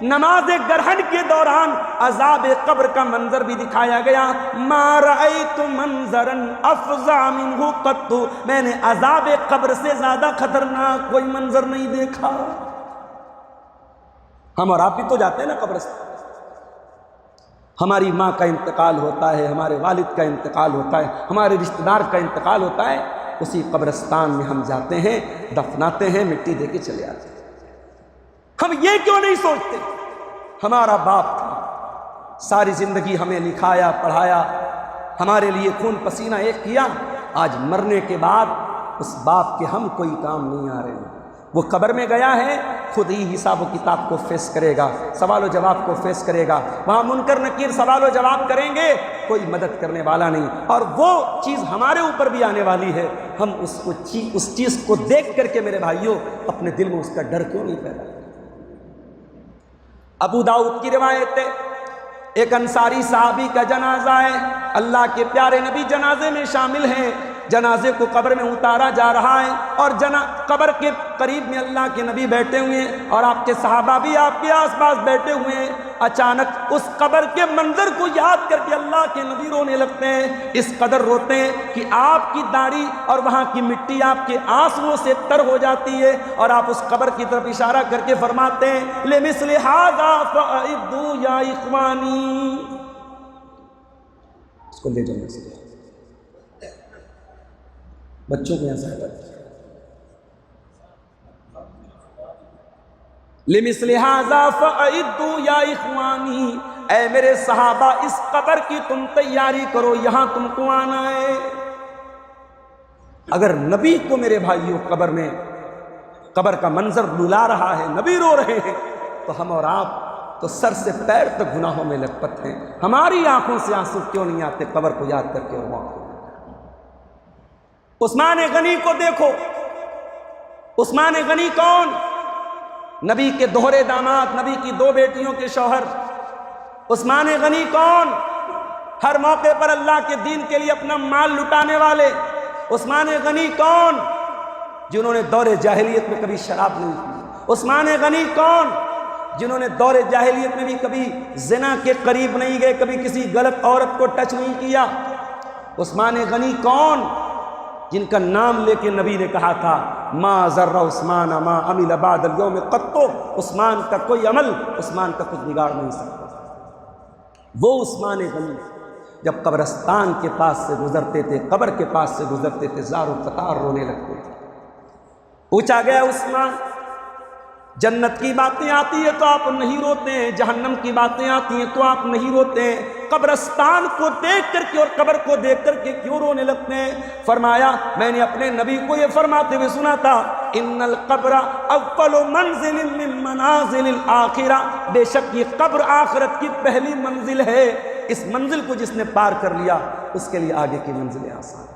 نماز گرہن کے دوران عذاب قبر کا منظر بھی دکھایا گیا، ما رأیت منظرا افظع منہ قط، میں نے عذاب قبر سے زیادہ خطرناک کوئی منظر نہیں دیکھا۔ ہم اور آپ بھی تو جاتے ہیں نا قبرستان، ہماری ماں کا انتقال ہوتا ہے، ہمارے والد کا انتقال ہوتا ہے، ہمارے رشتہ دار کا انتقال ہوتا ہے، اسی قبرستان میں ہم جاتے ہیں، دفناتے ہیں، مٹی دے کے چلے آتے ہیں۔ ہم یہ کیوں نہیں سوچتے ہمارا باپ تھا، ساری زندگی ہمیں لکھایا پڑھایا، ہمارے لیے خون پسینہ ایک کیا، آج مرنے کے بعد اس باپ کے ہم کوئی کام نہیں آ رہے ہیں۔ وہ قبر میں گیا ہے، خود ہی حساب و کتاب کو فیس کرے گا، سوال و جواب کو فیس کرے گا، وہاں منکر نکیر سوال و جواب کریں گے، کوئی مدد کرنے والا نہیں، اور وہ چیز ہمارے اوپر بھی آنے والی ہے۔ ہم اس چیز کو دیکھ کر کے میرے بھائیوں اپنے دل میں اس کا ڈر کیوں نہیں پیدا؟ ابو داؤد کی روایت ہے، ایک انصاری صحابی کا جنازہ ہے، اللہ کے پیارے نبی جنازے میں شامل ہیں، جنازے کو قبر میں اتارا جا رہا ہے، اور قبر کے قریب میں اللہ کے نبی بیٹھے ہوئے ہیں اور آپ کے صحابہ بھی آپ کے آس پاس بیٹھے ہوئے ہیں۔ اچانک اس قبر کے منظر کو یاد کر کے اللہ کے نبی رونے لگتے ہیں، اس قدر روتے ہیں کہ آپ کی داڑھی اور وہاں کی مٹی آپ کے آنسوؤں سے تر ہو جاتی ہے، اور آپ اس قبر کی طرف اشارہ کر کے فرماتے ہیں لِمِثْلِ هَٰذَا فَأَعِدُّوا يَا إِخْوَانِي، اس کو لے جانا سے بچوں کو یہاں سے ہٹا دیا۔ لِمِثْلِ هَٰذَا فَأَعِدُّوا يَا إِخْوَانِي، اے میرے صحابہ اس قبر کی تم تیاری کرو، یہاں تم کو آنا ہے۔ اگر نبی کو میرے بھائیوں قبر کا منظر رلا رہا ہے، نبی رو رہے ہیں، تو ہم اور آپ تو سر سے پیر تک گناہوں میں لت پت ہیں۔ ہماری آنکھوں سے آنسو کیوں نہیں آتے قبر کو یاد کر کے؟ عثمان غنی کو دیکھو، عثمان غنی کون؟ نبی کے دوہرے داماد، نبی کی دو بیٹیوں کے شوہر۔ عثمان غنی کون؟ ہر موقع پر اللہ کے دین کے لیے اپنا مال لٹانے والے۔ عثمان غنی کون؟ جنہوں نے دور جاہلیت میں کبھی شراب نہیں پی۔ عثمان غنی کون؟ جنہوں نے دور جاہلیت میں بھی کبھی زنا کے قریب نہیں گئے، کبھی کسی غلط عورت کو ٹچ نہیں کیا۔ عثمان غنی کون؟ جن کا نام لے کے نبی نے کہا تھا ما ضر عثمان ما عمل بعد اليوم قط، عثمان کا کوئی عمل، عثمان کا کچھ بگاڑ نہیں سکتا۔ وہ عثمان غنی جب قبرستان کے پاس سے گزرتے تھے، قبر کے پاس سے گزرتے تھے، زار و قطار رونے لگتے تھے۔ پوچھا گیا عثمان جنت کی باتیں آتی ہیں تو آپ نہیں روتے ہیں، جہنم کی باتیں آتی ہیں تو آپ نہیں روتے ہیں، قبرستان کو دیکھ کر کے اور قبر کو دیکھ کر کے کیوں رونے لگتے ہیں؟ فرمایا میں نے اپنے نبی کو یہ فرماتے ہوئے سنا تھا، ان القبر اول منزل من منازل الآخرہ، بے شک یہ قبر آخرت کی پہلی منزل ہے، اس منزل کو جس نے پار کر لیا اس کے لیے آگے کی منزلیں آسان۔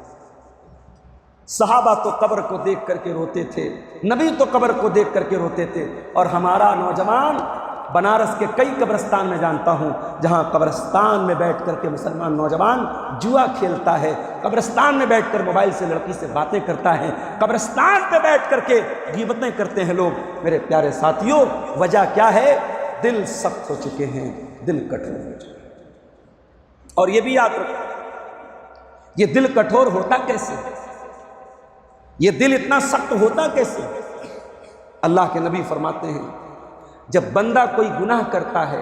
صحابہ تو قبر کو دیکھ کر کے روتے تھے، نبی تو قبر کو دیکھ کر کے روتے تھے، اور ہمارا نوجوان بنارس کے کئی قبرستان میں جانتا ہوں جہاں قبرستان میں بیٹھ کر کے مسلمان نوجوان جوا کھیلتا ہے، قبرستان میں بیٹھ کر موبائل سے لڑکی سے باتیں کرتا ہے، قبرستان پہ بیٹھ کر کے غیبتیں کرتے ہیں لوگ۔ میرے پیارے ساتھیوں، وجہ کیا ہے؟ دل سخت ہو چکے ہیں، دل کٹور ہو چکے ہیں۔ اور یہ بھی یاد رکھو، یہ دل کٹور ہوتا کیسے؟ یہ دل اتنا سخت ہوتا کیسے؟ اللہ کے نبی فرماتے ہیں جب بندہ کوئی گناہ کرتا ہے،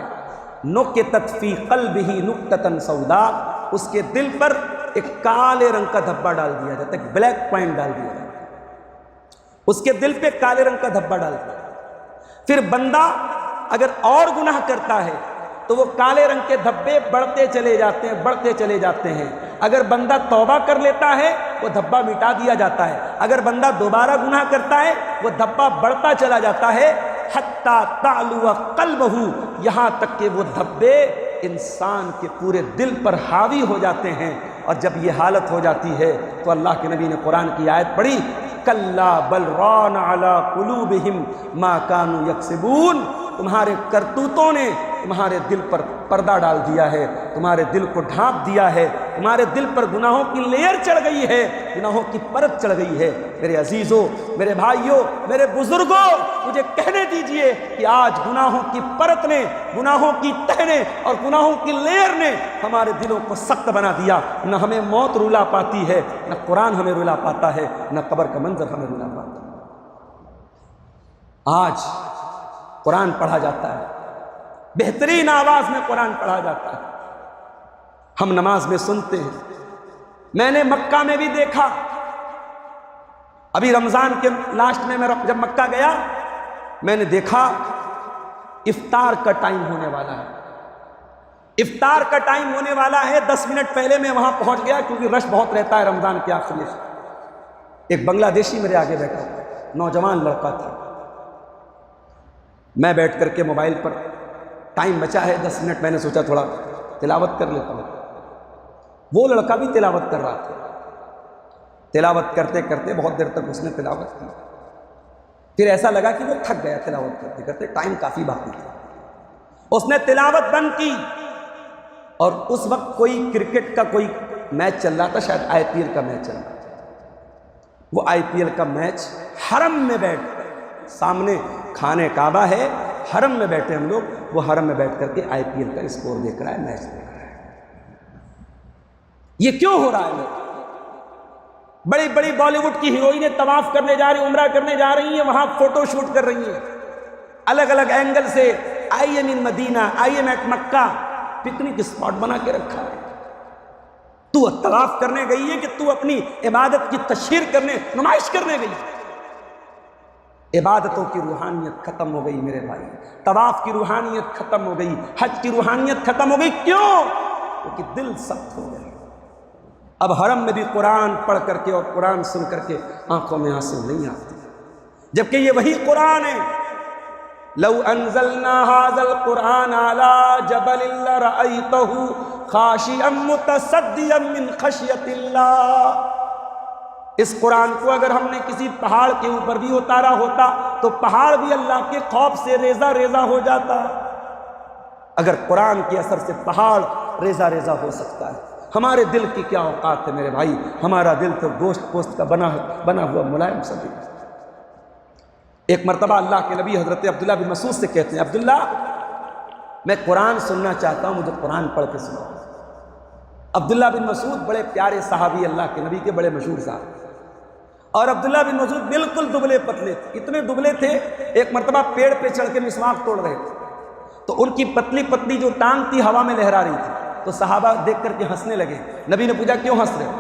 نُکِتَتْ فِي قَلْبِهِ نُکْتَةً سَوْدَاء، اس کے دل پر ایک کالے رنگ کا دھبا ڈال دیا جاتا ہے، ایک بلیک پوائنٹ ڈال دیا جاتا ہے، اس کے دل پہ کالے رنگ کا دھبا ڈال دیا۔ پھر بندہ اگر اور گناہ کرتا ہے تو وہ کالے رنگ کے دھبے بڑھتے چلے جاتے ہیں، بڑھتے چلے جاتے ہیں۔ اگر بندہ توبہ کر لیتا ہے وہ دھبا مٹا دیا جاتا ہے، اگر بندہ دوبارہ گناہ کرتا ہے وہ دھبا بڑھتا چلا جاتا ہے، حتیٰ تعلو قلبہ، یہاں تک کہ وہ دھبے انسان کے پورے دل پر حاوی ہو جاتے ہیں۔ اور جب یہ حالت ہو جاتی ہے تو اللہ کے نبی نے قرآن کی آیت پڑھی، کلا بل ران علی قلوبہم ما کانوا یکسبون، تمہارے کرتوتوں نے تمہارے دل پر پردہ ڈال دیا ہے، تمہارے دل کو ڈھانپ دیا ہے، تمہارے دل پر گناہوں کی لیئر چڑھ گئی ہے، گناہوں کی پرت چڑھ گئی ہے۔ میرے عزیزوں، میرے بھائیوں، میرے بزرگوں، مجھے کہنے دیجئے کہ آج گناہوں کی پرت نے، گناہوں کی تہ نے اور گناہوں کی لیئر نے ہمارے دلوں کو سخت بنا دیا۔ نہ ہمیں موت رلا پاتی ہے، نہ قرآن ہمیں رلا پاتا ہے، نہ قبر کا منظر ہمیں رلا پاتا ہے۔ آج قرآن پڑھا جاتا ہے، بہترین آواز میں قرآن پڑھا جاتا ہے، ہم نماز میں سنتے ہیں۔ میں نے مکہ میں بھی دیکھا، ابھی رمضان کے لاسٹ میں جب مکہ گیا میں نے دیکھا افطار کا ٹائم ہونے والا ہے، افطار کا ٹائم ہونے والا ہے، 10 منٹ پہلے میں وہاں پہنچ گیا کیونکہ رش بہت رہتا ہے رمضان کے آخر میں۔ ایک بنگلہ دیشی میرے آگے بیٹھا تھا، نوجوان لڑکا تھا، میں بیٹھ کر کے موبائل پر ٹائم بچا ہے 10 منٹ، میں نے سوچا تھوڑا تلاوت کر لیتا ہوں۔ وہ لڑکا بھی تلاوت کر رہا تھا، تلاوت کرتے کرتے بہت دیر تک اس نے تلاوت کی، پھر ایسا لگا کہ وہ تھک گیا تلاوت کرتے کرتے، ٹائم کافی باقی تھا، اس نے تلاوت بند کی، اور اس وقت کوئی کرکٹ کا کوئی میچ چل رہا تھا، شاید IPL کا میچ چل رہا تھا۔ وہ IPL کا میچ حرم میں بیٹھ کر، سامنے خانے کعبہ ہے، حرم میں بیٹھے ہم لوگ، وہ حرم میں بیٹھ کر کے IPL کا اسکور دیکھ رہا ہے، میچ دیکھ رہا ہے۔ یہ کیوں ہو رہا ہے؟ بڑی بڑی بالی ووڈ کی ہیروئنیں طواف کرنے جا رہی ہیں، عمرہ کرنے جا رہی ہیں، وہاں فوٹو شوٹ کر رہی ہیں الگ الگ اینگل سے، I am in Medina, I am at Mecca, picnic spot بنا کے رکھا ہے۔ تو طواف کرنے گئی ہے کہ تو اپنی عبادت کی تشہیر کرنے، نمائش کرنے گئی؟ عبادتوں کی روحانیت ختم ہو گئی میرے بھائی، طواف کی روحانیت ختم ہو گئی، حج کی روحانیت ختم ہو گئی۔ کیوں؟ کیونکہ دل سخت ہو گئے۔ اب حرم میں بھی قرآن پڑھ کر کے اور قرآن سن کر کے آنکھوں میں آنسو نہیں آتے، جبکہ یہ وہی قرآن ہے۔ لو انزلنا هذا القرآن على جبل لرأيته خاشعا متصدعا من خشية الله، اس قرآن کو اگر ہم نے کسی پہاڑ کے اوپر بھی اتارا ہوتا تو پہاڑ بھی اللہ کے خوف سے ریزہ ریزہ ہو جاتا۔ اگر قرآن کے اثر سے پہاڑ ریزہ ریزہ ہو سکتا ہے، ہمارے دل کی کیا اوقات ہے میرے بھائی؟ ہمارا دل تو گوشت پوست کا بنا ہوا ملائم سا دل۔ ایک مرتبہ اللہ کے نبی حضرت عبداللہ بن مسعود سے کہتے ہیں، عبداللہ میں قرآن سننا چاہتا ہوں، مجھے قرآن پڑھ کے سناؤ۔ عبداللہ بن مسعود بڑے پیارے صحابی اللہ کے نبی کے، بڑے مشہور صاحب، اور عبداللہ بن مسعود بالکل دبلے پتلے تھے، اتنے دبلے تھے ایک مرتبہ پیڑ پہ چڑھ کے مسواک توڑ رہے تھے تو ان کی پتلی پتلی جو ٹانگ تھی ہوا میں لہرا رہی تھی، تو صحابہ دیکھ کر کے ہنسنے لگے۔ نبی نے پوچھا کیوں ہنس رہے؟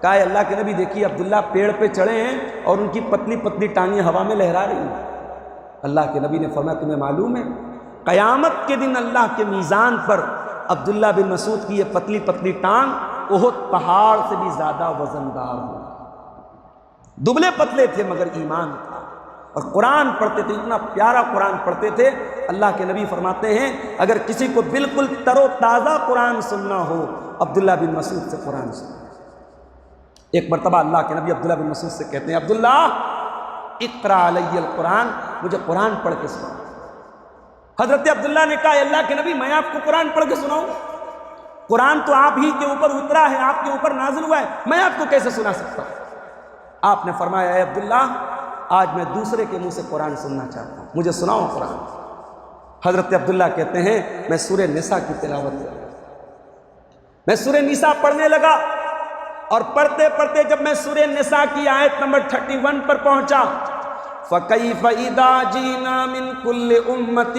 کہا اللہ کے نبی دیکھیے عبداللہ پیڑ پہ چڑھے ہیں اور ان کی پتلی پتلی ٹانگیں ہوا میں لہرا رہی ہیں۔ اللہ کے نبی نے فرمایا تمہیں معلوم ہے قیامت کے دن اللہ کے میزان پر عبداللہ بن مسعود کی یہ پتلی پتلی ٹانگ احد پہاڑ سے بھی زیادہ وزندار ہو. دبلے پتلے تھے مگر ایمان تھا اور قرآن پڑھتے تھے, اتنا پیارا قرآن پڑھتے تھے. اللہ کے نبی فرماتے ہیں اگر کسی کو بالکل تر و تازہ قرآن سننا ہو عبداللہ بن مسعود سے قرآن سننا. ایک مرتبہ اللہ کے نبی عبداللہ بن مسعود سے کہتے ہیں عبداللہ اقرا علی القرآن, مجھے قرآن پڑھ کے سنا. حضرت عبداللہ نے کہا اللہ کے نبی میں آپ کو قرآن پڑھ کے سناؤں؟ قرآن تو آپ ہی کے اوپر اترا ہے, آپ کے اوپر نازل ہوا ہے, میں آپ کو کیسے سنا سکتا ہوں؟ آپ نے فرمایا اے عبداللہ آج میں دوسرے کے منہ سے قرآن سننا چاہتا ہوں, مجھے سناؤ قرآن. حضرت عبداللہ کہتے ہیں میں سورہ نساء کی تلاوت کر رہا تھا, میں سورہ نساء پڑھنے لگا اور پڑھتے پڑھتے جب میں سورہ نساء کی آیت نمبر 31 پر پہنچا فَكَيْفَ إِذَا جِئْنَا مِن كُلِّ أُمَّةٍ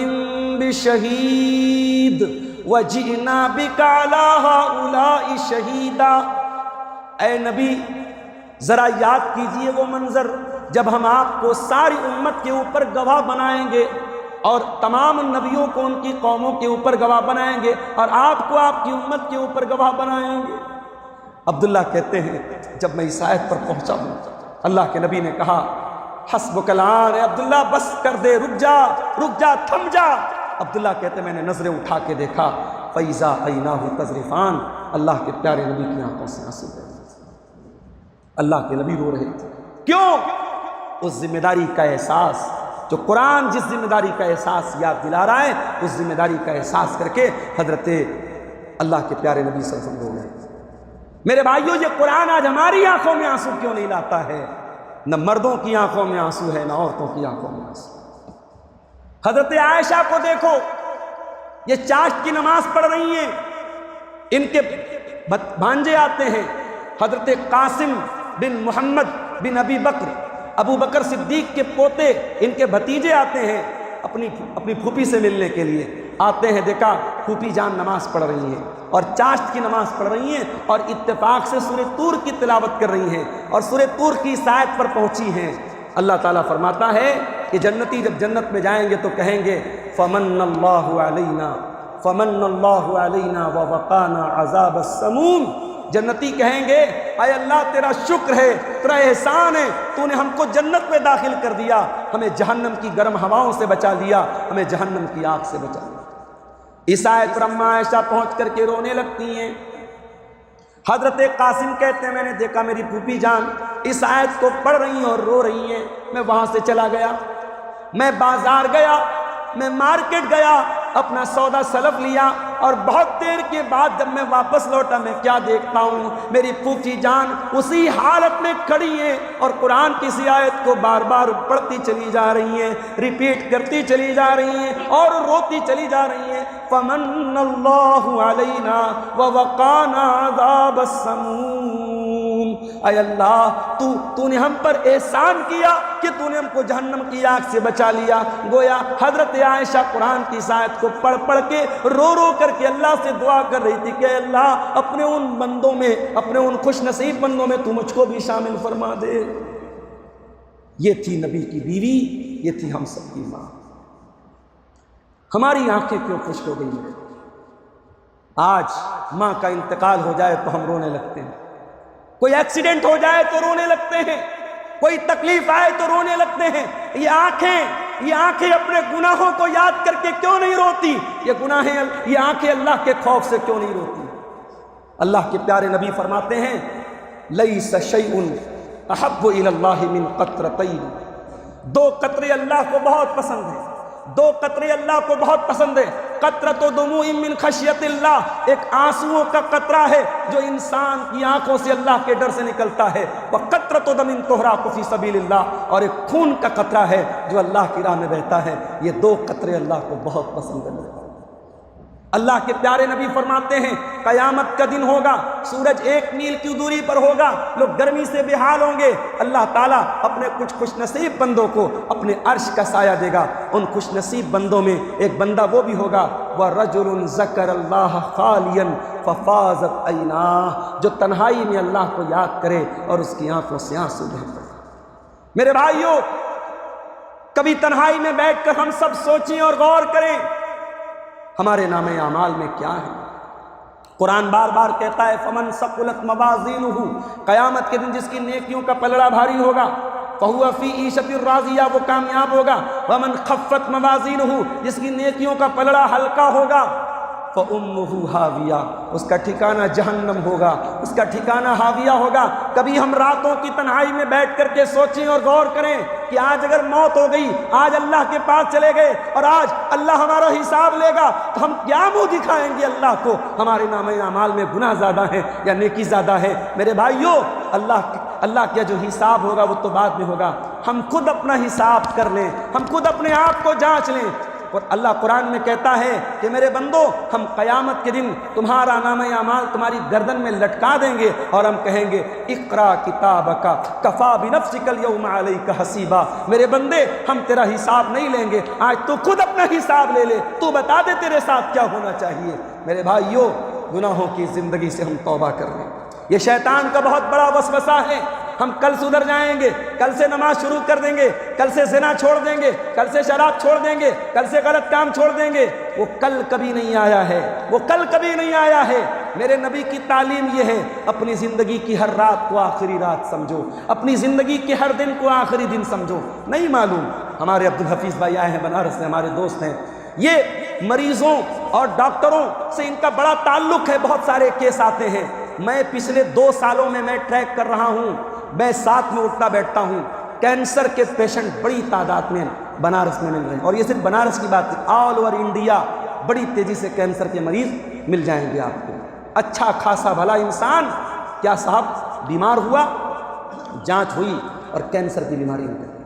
بِشَهِيدٍ وَجِئْنَا بِكَ عَلَىٰ هَٰؤُلَاءِ شَهِيدًا. اے نبی ذرا یاد کیجئے وہ منظر جب ہم آپ کو ساری امت کے اوپر گواہ بنائیں گے اور تمام نبیوں کو ان کی قوموں کے اوپر گواہ بنائیں گے اور آپ کو آپ کی امت کے اوپر گواہ بنائیں گے. عبداللہ کہتے ہیں جب میں اس آیت پر پہنچا ہوں اللہ کے نبی نے کہا حسبک الآن, اے عبداللہ بس کر دے, رک جا, تھم جا. عبداللہ کہتے میں نے نظریں اٹھا کے دیکھا فَإِذَا عَيْنَاهُ تَذْرِفَانِ, اللہ کے پیارے نبی کی آنکھوں سے آنسو بہ رہے تھے. اللہ کے نبی رو رہے تھے. کیوں؟ اس ذمہ داری کا احساس جو قرآن جس ذمہ داری کا احساس یاد دلا رہا ہے اس ذمہ داری کا احساس کر کے حضرت اللہ کے پیارے نبی صلی اللہ علیہ وسلم رو رہے تھے. میرے بھائیوں یہ قرآن آج ہماری آنکھوں میں آنسو کیوں نہیں لاتا ہے؟ نہ مردوں کی آنکھوں میں آنسو ہے نہ عورتوں کی آنکھوں میں آنسو. حضرت عائشہ کو دیکھو, یہ چاشت کی نماز پڑھ رہی ہیں, ان کے بھانجے آتے ہیں حضرت قاسم بن محمد بن ابو بکر صدیق کے پوتے, ان کے بھتیجے آتے ہیں اپنی پھوپھی سے ملنے کے لیے. آتے ہیں دیکھا پھوپھی جان نماز پڑھ رہی ہیں اور چاشت کی نماز پڑھ رہی ہیں اور اتفاق سے سورہ طور کی تلاوت کر رہی ہیں اور سورہ طور کی اس آیت پر پہنچی ہیں. اللہ تعالیٰ فرماتا ہے کہ جنتی جب جنت میں جائیں گے تو کہیں گے فمن اللہ علینا ووقانا عذاب السموم. جنتی کہیں گے اے اللہ تیرا شکر ہے, تیرا احسان ہے, تو نے ہم کو جنت میں داخل کر دیا, ہمیں جہنم کی گرم ہواؤں سے بچا لیا, ہمیں جہنم کی آگ سے بچا لیا. اس آیت پر اماں عائشہ پہنچ کر کے رونے لگتی ہیں. حضرت قاسم کہتے ہیں میں نے دیکھا میری پھوپھی جان اس آیت کو پڑھ رہی ہیں اور رو رہی ہیں. میں وہاں سے چلا گیا, میں بازار گیا, میں مارکیٹ گیا, اپنا سودا سلف لیا اور بہت دیر کے بعد جب میں واپس لوٹا میں کیا دیکھتا ہوں میری پھوپھی جان اسی حالت میں کھڑی ہیں اور قرآن کی اسی آیت کو بار بار پڑھتی چلی جا رہی ہیں, ریپیٹ کرتی چلی جا رہی ہیں اور روتی چلی جا رہی ہیں. فمن اللہ علینا ووقانا عذاب السموم. اے اللہ تو نے ہم پر احسان کیا کہ تو نے ہم کو جہنم کی آگ سے بچا لیا. گویا حضرت عائشہ قرآن کی اس آیت کو پڑھ پڑھ کے رو رو کر کے اللہ سے دعا کر رہی تھی کہ اللہ اپنے ان بندوں میں, اپنے ان خوش نصیب بندوں میں تو مجھ کو بھی شامل فرما دے. یہ تھی نبی کی بیوی, یہ تھی ہم سب کی ماں. ہماری آنکھیں کیوں خشک ہو گئی ہیں؟ آج ماں کا انتقال ہو جائے تو ہم رونے لگتے ہیں, کوئی ایکسیڈنٹ ہو جائے تو رونے لگتے ہیں, کوئی تکلیف آئے تو رونے لگتے ہیں. یہ آنکھیں اپنے گناہوں کو یاد کر کے کیوں نہیں روتی؟ یہ آنکھیں اللہ کے خوف سے کیوں نہیں روتی؟ اللہ کے پیارے نبی فرماتے ہیں لیس شیء احب الی اللہ من قطرتین. 2 قطرے اللہ کو بہت پسند ہیں, 2 قطرے اللہ کو بہت پسند ہے. قطرۃ دموع من خشیت اللہ, ایک آنسوؤں کا قطرہ ہے جو انسان کی آنکھوں سے اللہ کے ڈر سے نکلتا ہے. وقطرۃ دم تحراق فی سبیل اللہ, اور ایک خون کا قطرہ ہے جو اللہ کی راہ میں بہتا ہے. یہ 2 قطرے اللہ کو بہت پسند ہے. اللہ کے پیارے نبی فرماتے ہیں قیامت کا دن ہوگا, سورج 1 میل کی دوری پر ہوگا, لوگ گرمی سے بے حال ہوں گے. اللہ تعالیٰ اپنے کچھ خوش نصیب بندوں کو اپنے عرش کا سایہ دے گا. ان خوش نصیب بندوں میں ایک بندہ وہ بھی ہوگا وَرَجُلٌ ذَكَرَ اللَّهَ خَالِيًا فَفَاضَتْ عَيْنَاهُ, جو تنہائی میں اللہ کو یاد کرے اور اس کی آنکھوں سے آنسو بہہ پڑے. میرے بھائیوں کبھی تنہائی میں بیٹھ کر ہم سب سوچیں اور غور کریں ہمارے نام اعمال میں کیا ہے۔ قرآن بار بار کہتا ہے فمن ثقلت موازینہ، قیامت کے دن جس کی نیکیوں کا پلڑا بھاری ہوگا فہو فی عیشۃ راضیہ، وہ کامیاب ہوگا۔ ومن خفت موازینہ، جس کی نیکیوں کا پلڑا ہلکا ہوگا فأمہ ہاویہ، اس کا ٹھکانہ جہنم ہوگا، اس کا ٹھکانہ ہاویہ ہوگا۔ کبھی ہم راتوں کی تنہائی میں بیٹھ کر کے سوچیں اور غور کریں کہ آج اگر موت ہو گئی، آج اللہ کے پاس چلے گئے اور آج اللہ ہمارا حساب لے گا تو ہم کیا منہ دکھائیں گے اللہ کو؟ ہمارے نام اعمال میں گناہ زیادہ ہے یا نیکی زیادہ ہے؟ میرے بھائیوں، اللہ کا جو حساب ہوگا وہ تو بعد میں ہوگا۔ ہم خود اپنا حساب کر لیں، ہم خود اپنے آپ کو جانچ لیں۔ اور اللہ قرآن میں کہتا ہے کہ میرے بندو، ہم قیامت کے دن تمہارا نام اعمال تمہاری گردن میں لٹکا دیں گے اور ہم کہیں گے اقرا کتابک کفا بنفسک الیوم علیک حسیبا۔ میرے بندے، ہم تیرا حساب نہیں لیں گے، آج تو خود اپنا حساب لے لے، تو بتا دے تیرے ساتھ کیا ہونا چاہیے۔ میرے بھائیوں، گناہوں کی زندگی سے ہم توبہ کر لیں۔ یہ شیطان کا بہت بڑا وسوسہ ہے۔ ہم کل سدھر جائیں گے، کل سے نماز شروع کر دیں گے، کل سے زنا چھوڑ دیں گے، کل سے شراب چھوڑ دیں گے، کل سے غلط کام چھوڑ دیں گے۔ وہ کل کبھی نہیں آیا ہے، وہ کل کبھی نہیں آیا ہے۔ میرے نبی کی تعلیم یہ ہے، اپنی زندگی کی ہر رات کو آخری رات سمجھو، اپنی زندگی کے ہر دن کو آخری دن سمجھو۔ نہیں معلوم، ہمارے عبدالحفیظ بھائی آئے ہیں بنارس سے، ہمارے دوست ہیں، یہ مریضوں اور ڈاکٹروں سے ان کا بڑا تعلق ہے، بہت سارے کیس آتے ہیں۔ میں پچھلے 2 سالوں میں ٹریک کر رہا ہوں، میں ساتھ میں اٹھتا بیٹھتا ہوں، کینسر کے پیشنٹ بڑی تعداد میں بنارس میں مل رہے ہیں۔ اور یہ صرف بنارس کی بات نہیں، آل اوور انڈیا بڑی تیزی سے کینسر کے مریض مل جائیں گے آپ کو۔ اچھا خاصا بھلا انسان کیا صاحب بیمار ہوا، جانچ ہوئی اور کینسر کی بیماری نکل گئی۔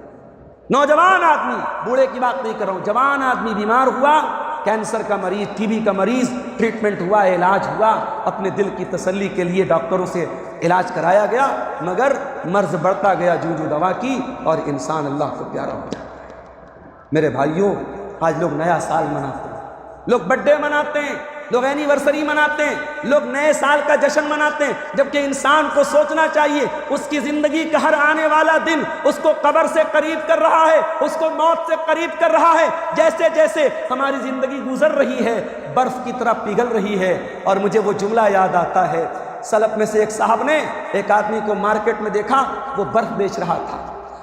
نوجوان آدمی، بوڑھے کی بات نہیں کر رہا ہوں، جوان آدمی بیمار ہوا، کینسر کا مریض، ٹی بی کا مریض، ٹریٹمنٹ ہوا، علاج ہوا، اپنے دل کی تسلی کے لیے ڈاکٹروں سے علاج کرایا گیا، مگر مرض بڑھتا گیا جو دوا کی، اور انسان اللہ کو پیارا ہو گیا۔ میرے بھائیوں، آج لوگ نیا سال مناتے ہیں، لوگ برتھ ڈے مناتے ہیں، لوگ اینیورسری مناتے ہیں، لوگ نئے سال کا جشن مناتے ہیں، جبکہ انسان کو سوچنا چاہیے اس کی زندگی کا ہر آنے والا دن اس کو قبر سے قریب کر رہا ہے، اس کو موت سے قریب کر رہا ہے۔ جیسے جیسے ہماری زندگی گزر رہی ہے، برف کی طرح پگھل رہی ہے۔ اور مجھے وہ جملہ یاد آتا ہے، سلف میں سے ایک صاحب نے ایک آدمی کو مارکیٹ میں دیکھا، وہ برف بیچ رہا تھا،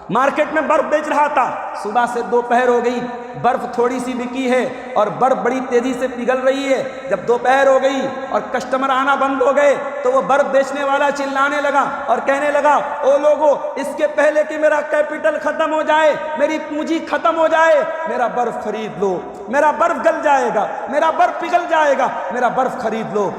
مارکیٹ میں برف بیچ رہا تھا۔ صبح سے دوپہر ہو گئی، برف تھوڑی سی بکی ہے اور برف بڑی تیزی سے پگھل رہی ہے۔ جب دوپہر ہو گئی اور کسٹمر آنا بند ہو گئے تو وہ برف بیچنے والا چلانے لگا اور کہنے لگا، او لوگو، اس کے پہلے کہ میرا کیپٹل ختم ہو جائے، میری پونجی ختم ہو جائے، میرا برف خرید لو، میرا برف گل جائے گا، میرا برف پگھل جائے گا، میرا برف خرید لو۔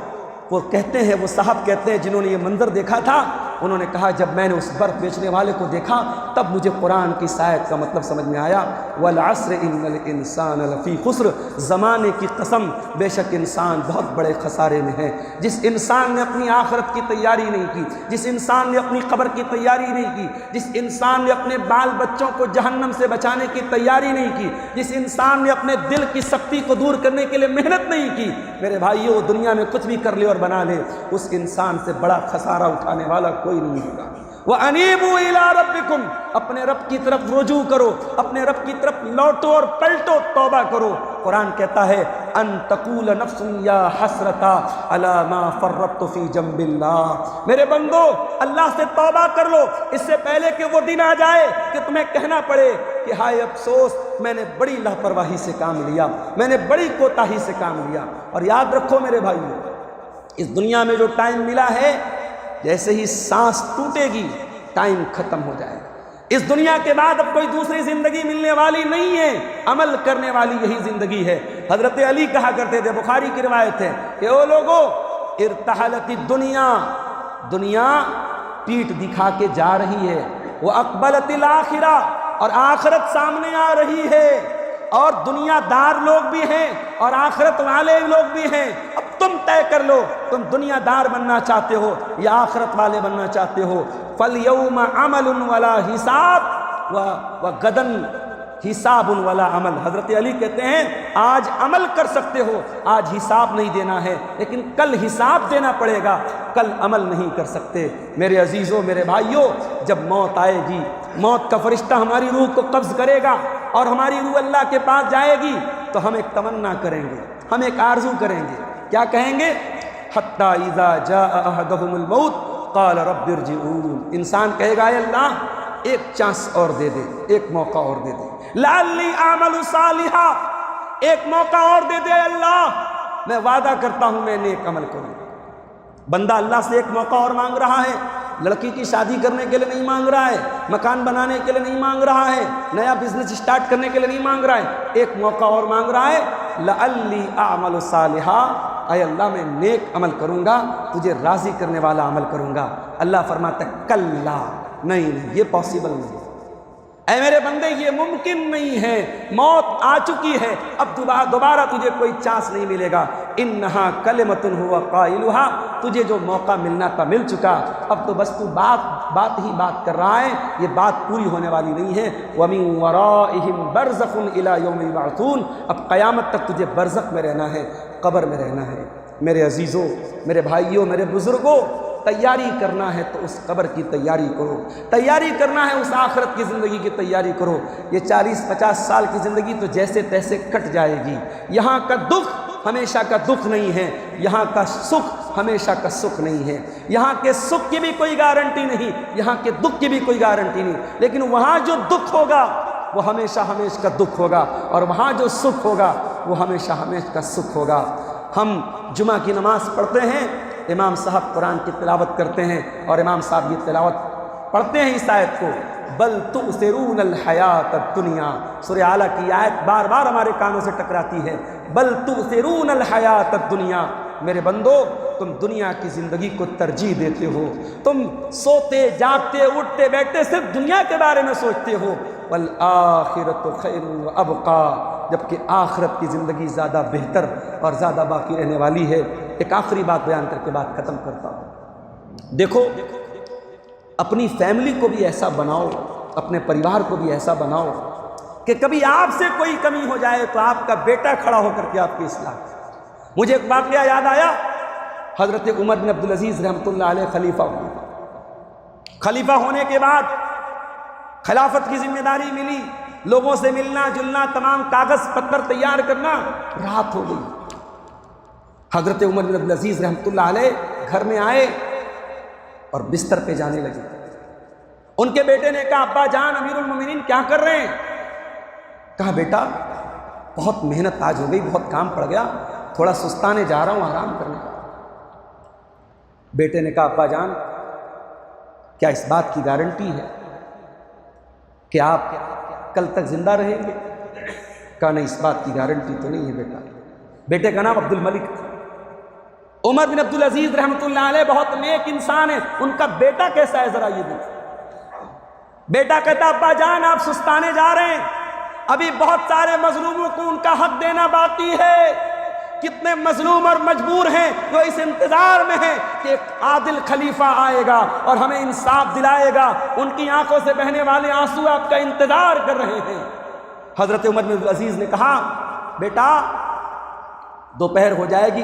وہ کہتے ہیں، وہ صاحب کہتے ہیں جنہوں نے یہ منظر دیکھا تھا، انہوں نے کہا جب میں نے اس برف بیچنے والے کو دیکھا تب مجھے قرآن کی اس آیت کا مطلب سمجھ میں آیا، والعصر ان الانسان لفی خسر، زمانے کی قسم، بے شک انسان بہت بڑے خسارے میں ہے۔ جس انسان نے اپنی آخرت کی تیاری نہیں کی، جس انسان نے اپنی قبر کی تیاری نہیں کی، جس انسان نے اپنے بال بچوں کو جہنم سے بچانے کی تیاری نہیں کی، جس انسان نے اپنے دل کی سختی کو دور کرنے کے لیے محنت نہیں کی، میرے بھائیو، دنیا میں کچھ بھی کر لے اور بنا لے، اس انسان سے بڑا خسارہ اٹھانے والا کوئی نہیں ہوگا۔ وَأَنِيبُوا إِلَىٰ رَبِّكُمْ، اپنے رب کی طرف رجوع کرو، اپنے رب کی طرف لوٹو اور پلٹو، توبہ کرو۔ قرآن کہتا ہے ان تقول نفس یا حسرتا علی ما فرطت فی جنب اللہ، میرے بندو اللہ سے توبہ کر لو اس سے پہلے کہ وہ دن آ جائے کہ تمہیں کہنا پڑے کہ ہائے افسوس، میں نے بڑی لاپرواہی سے کام لیا، میں نے بڑی کوتاہی سے کام لیا۔ اور یاد رکھو میرے بھائیو، اس دنیا میں جو ٹائم ملا ہے، جیسے ہی سانس ٹوٹے گی ٹائم ختم ہو جائے گا۔ اس دنیا کے بعد اب کوئی دوسری زندگی ملنے والی نہیں ہے، عمل کرنے والی یہی زندگی ہے۔ حضرت علی کہا کرتے تھے، بخاری کی روایت ہے کہ او لوگو، ارتحلت الدنیا، دنیا پیٹھ دکھا کے جا رہی ہے، واقبلت الآخرہ، اور آخرت سامنے آ رہی ہے، اور دنیا دار لوگ بھی ہیں اور آخرت والے لوگ بھی ہیں۔ اب تم طے کر لو، تم دنیا دار بننا چاہتے ہو یا آخرت والے بننا چاہتے ہو۔ فَالْيَوْمَ عَمَلٌ وَلَا حِسَابٌ وَغَدًا حِسَابٌ وَلَا عَمَلٌ۔ حضرت علی کہتے ہیں آج عمل کر سکتے ہو، آج حساب نہیں دینا ہے، لیکن کل حساب دینا پڑے گا، کل عمل نہیں کر سکتے۔ میرے عزیزوں، میرے بھائیوں، جب موت آئے گی موت کا فرشتہ ہماری روح کو قبض کرے گا اور ہماری روح اللہ کے پاس جائے گی تو ہم ایک تمنا کریں گے، ہم ایک آرزو کریں گے، کیا کہیں گے؟ حتی اذا جاء احدهم الموت قال رب ارجعون، انسان کہے گا اے اللہ ایک چانس اور دے دے، ایک موقع اور دے دے، لعلی اعمل صالحا، ایک موقع اور دے دے اللہ، میں وعدہ کرتا ہوں میں نیک عمل کروں۔ بندہ اللہ سے ایک موقع اور مانگ رہا ہے، لڑکی کی شادی کرنے کے لیے نہیں مانگ رہا ہے، مکان بنانے کے لیے نہیں مانگ رہا ہے، نیا بزنس سٹارٹ کرنے کے لیے نہیں مانگ رہا ہے، ایک موقع اور مانگ رہا ہے، لعلی اعمل صالحا، اے اللہ میں نیک عمل کروں گا، تجھے راضی کرنے والا عمل کروں گا۔ اللہ فرماتا ہے کلا، نہیں یہ پاسبل نہیں، اے میرے بندے یہ ممکن نہیں ہے، موت آ چکی ہے، اب دوبارہ تجھے کوئی چانس نہیں ملے گا۔ انہا کلمۃ ہوا قائلھا، تجھے جو موقع ملنا تھا مل چکا، اب تو بس تو بات ہی بات کر رہا ہے، یہ بات پوری ہونے والی نہیں ہے۔ وَمِن وَرَائِهِمْ بَرْزَخٌ إِلَىٰ يَوْمِ يُبْعَثُونَ، اب قیامت تک تجھے برزخ میں رہنا ہے، قبر میں رہنا ہے۔ میرے عزیزوں، میرے بھائیوں، میرے بزرگوں، تیاری کرنا ہے تو اس قبر کی تیاری کرو، تیاری کرنا ہے اس آخرت کی زندگی کی تیاری کرو۔ یہ 40-50 سال کی زندگی تو جیسے تیسے کٹ جائے گی، یہاں کا دکھ ہمیشہ کا دکھ نہیں ہے، یہاں کا سکھ ہمیشہ کا سکھ نہیں ہے، یہاں کے سکھ کی بھی کوئی گارنٹی نہیں، یہاں کے دکھ کی بھی کوئی گارنٹی نہیں، لیکن وہاں جو دکھ ہوگا وہ ہمیشہ ہمیشہ کا دکھ ہوگا، اور وہاں جو سکھ ہوگا وہ ہمیشہ ہمیشہ کا سکھ ہوگا۔ ہم جمعہ کی نماز پڑھتے ہیں، امام صاحب قرآن کی تلاوت کرتے ہیں اور امام صاحب یہ تلاوت پڑھتے ہیں اس آیت کو، بل تؤثرون الحیات الدنیا، سورہ اعلیٰ کی آیت بار بار ہمارے کانوں سے ٹکراتی ہے، بل تؤثرون الحیات الدنیا، میرے بندو تم دنیا کی زندگی کو ترجیح دیتے ہو، تم سوتے جاگتے اٹھتے بیٹھتے صرف دنیا کے بارے میں سوچتے ہو، والآخرۃ خیر وابقیٰ، جبکہ آخرت کی زندگی زیادہ بہتر اور زیادہ باقی رہنے والی ہے۔ ایک آخری بات بیان کر کے بات ختم کرتا ہوں، دیکھو اپنی فیملی کو بھی ایسا بناؤ، اپنے پریوار کو بھی ایسا بناؤ کہ کبھی آپ سے کوئی کمی ہو جائے تو آپ کا بیٹا کھڑا ہو کر کے آپ کی اصلاح کرے۔ مجھے ایک واقعہ یاد آیا، حضرت عمر بن عبدالعزیز رحمۃ اللہ علیہ خلیفہ ہوئے، خلیفہ ہونے کے بعد خلافت کی ذمہ داری ملی، لوگوں سے ملنا جلنا، تمام کاغذ پتر تیار کرنا، رات ہو گئی۔ حضرت عمر بن عبدالعزیز رحمۃ اللہ علیہ گھر میں آئے اور بستر پہ جانے لگے۔ ان کے بیٹے نے کہا ابا جان امیر المومنین کیا کر رہے ہیں؟ کہا بیٹا بہت محنت آج ہو گئی، بہت کام پڑ گیا، تھوڑا سستانے جا رہا ہوں، آرام کرنے کا۔ بیٹے نے کہا ابا جان کیا اس بات کی گارنٹی ہے کہ آپ کل تک زندہ رہیں گے؟ کہا نہیں، اس بات کی گارنٹی تو نہیں ہے بیٹا۔ بیٹے کا نام عبد الملک تھا۔ عمر بن عبدالعزیز رحمۃ اللہ علیہ بہت نیک انسان ہے، ان کا بیٹا کیسا ہے ذرا یہ دیکھیں۔ بیٹا کہتا ابا جان آپ سستانے جا رہے ہیں، ابھی بہت سارے مظلوموں کو ان کا حق دینا باقی ہے، کتنے مظلوم اور مجبور ہیں جو اس انتظار میں ہیں کہ ایک عادل خلیفہ آئے گا اور ہمیں انصاف دلائے گا، ان کی آنکھوں سے بہنے والے آنسو آپ کا انتظار کر رہے ہیں۔ حضرت عمر بن عبدالعزیز نے کہا بیٹا دوپہر ہو جائے گی،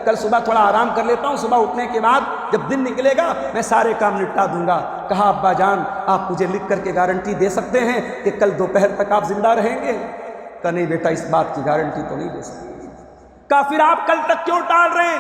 کل صبح تھوڑا آرام کر لیتا ہوں، صبح اٹھنے کے بعد جب دن نکلے گا میں سارے کام نپٹا دوں گا۔ کہا ابا جان آپ مجھے لکھ کر کے گارنٹی دے سکتے ہیں کہ کل دوپہر تک آپ زندہ رہیں گے؟ کہا نہیں بیٹا اس بات کی گارنٹی تو نہیں دے سکتے۔ کہا پھر آپ کل تک کیوں ٹال رہے ہیں؟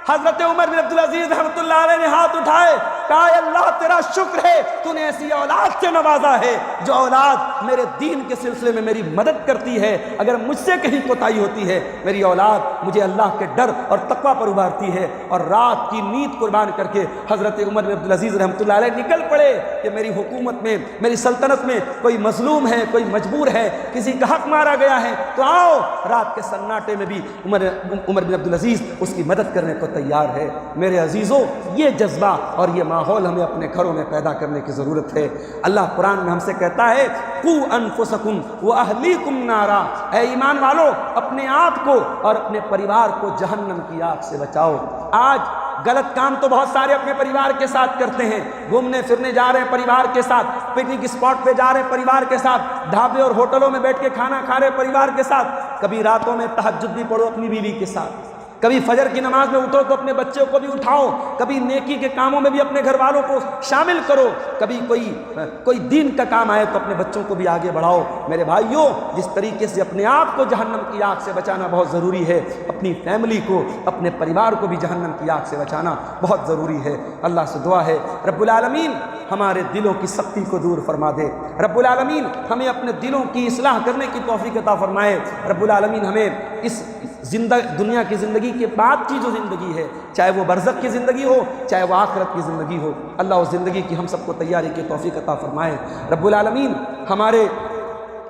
حضرت عمر بن عبدالعزیز رحمۃ اللہ علیہ نے ہاتھ اٹھائے، کہا اے اللہ تیرا شکر ہے تو نے ایسی اولاد سے نوازا ہے جو اولاد میرے دین کے سلسلے میں میری مدد کرتی ہے، اگر مجھ سے کہیں کوتاہی ہوتی ہے میری اولاد مجھے اللہ کے ڈر اور تقوی پر ابھارتی ہے۔ اور رات کی نیند قربان کر کے حضرت عمر بن عبدالعزیز رحمۃ اللہ علیہ نکل پڑے کہ میری حکومت میں میری سلطنت میں کوئی مظلوم ہے، کوئی مجبور ہے، کسی کا حق مارا گیا ہے، تو آؤ رات کے سناٹے میں بھی عمر بن عبدالعزیز اس کی مدد کرنے کو تیار ہے۔ میرے عزیزوں یہ جذبہ اور یہ ماحول ہمیں اپنے گھروں میں پیدا کرنے کی ضرورت ہے۔ اللہ قرآن میں ہم سے کہتا ہے قوا انفسکم واہلیکم نارا، اے ایمان والو اپنے آپ کو اور اپنے پریوار کو جہنم کی آگ سے بچاؤ۔ آج غلط کام تو بہت سارے اپنے پریوار کے ساتھ کرتے ہیں، گھومنے پھرنے جا رہے ہیں پریوار کے ساتھ، پکنک اسپاٹ پہ جا رہے ہیں پریوار کے ساتھ، ڈھابے اور ہوٹلوں میں بیٹھ کے کھانا کھا رہے ہیں پریوار کے ساتھ، کبھی راتوں میں تہجد بھی پڑھو اپنی بیوی کے ساتھ، کبھی فجر کی نماز میں اٹھو تو اپنے بچوں کو بھی اٹھاؤ، کبھی نیکی کے کاموں میں بھی اپنے گھر والوں کو شامل کرو، کبھی کوئی دین کا کام آئے تو اپنے بچوں کو بھی آگے بڑھاؤ۔ میرے بھائیوں، جس طریقے سے اپنے آپ کو جہنم کی آگ سے بچانا بہت ضروری ہے، اپنی فیملی کو، اپنے پریوار کو بھی جہنم کی آگ سے بچانا بہت ضروری ہے۔ اللہ سے دعا ہے رب العالمین ہمارے دلوں کی سختی کو دور فرما دے، رب العالمین ہمیں اپنے دلوں کی اصلاح کرنے کی توفیق عطا فرمائے، رب العالمین ہمیں اس دنیا کی زندگی کے بعد کی جو زندگی ہے، چاہے وہ برزخ کی زندگی ہو، چاہے وہ آخرت کی زندگی ہو، اللہ اس زندگی کی ہم سب کو تیاری کی توفیق عطا فرمائے۔ رب العالمین ہمارے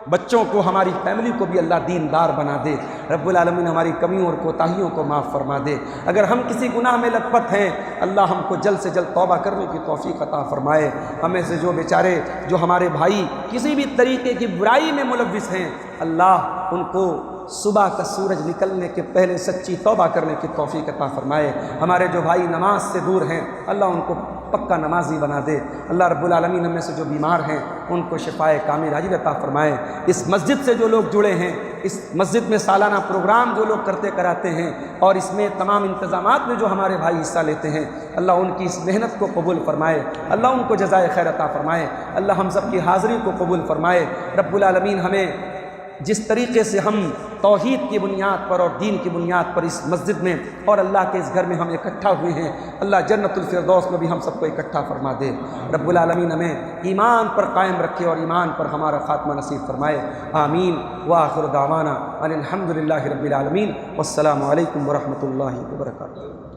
بچوں کو، ہماری فیملی کو بھی اللہ دیندار بنا دے، رب العالمین ہماری کمیوں اور کوتاہیوں کو معاف فرما دے۔ اگر ہم کسی گناہ میں لت پت ہیں، اللہ ہم کو جلد سے جلد توبہ کرنے کی توفیق عطا فرمائے۔ ہمیں سے جو بیچارے، جو ہمارے بھائی کسی بھی طریقے کی برائی میں ملوث ہیں، اللہ ان کو صبح کا سورج نکلنے کے پہلے سچی توبہ کرنے کی توفیق عطا فرمائے۔ ہمارے جو بھائی نماز سے دور ہیں، اللہ ان کو پکا نمازی بنا دے۔ اللہ رب العالمین ہم میں سے جو بیمار ہیں ان کو شفائے کامل عاجل عطا فرمائے۔ اس مسجد سے جو لوگ جڑے ہیں، اس مسجد میں سالانہ پروگرام جو لوگ کرتے کراتے ہیں، اور اس میں تمام انتظامات میں جو ہمارے بھائی حصہ لیتے ہیں، اللہ ان کی اس محنت کو قبول فرمائے، اللہ ان کو جزائے خیر عطا فرمائے، اللہ ہم سب کی حاضری کو قبول فرمائے۔ رب العالمین ہمیں جس طریقے سے ہم توحید کی بنیاد پر اور دین کی بنیاد پر اس مسجد میں اور اللہ کے اس گھر میں ہم اکٹھا ہوئے ہیں، اللہ جنت الفردوس میں بھی ہم سب کو اکٹھا فرما دے۔ رب العالمین ہمیں ایمان پر قائم رکھے اور ایمان پر ہمارا خاتمہ نصیب فرمائے، آمین۔ وآخر دعوانا ان الحمد للہ رب العالمین، والسلام علیکم ورحمۃ اللہ وبرکاتہ۔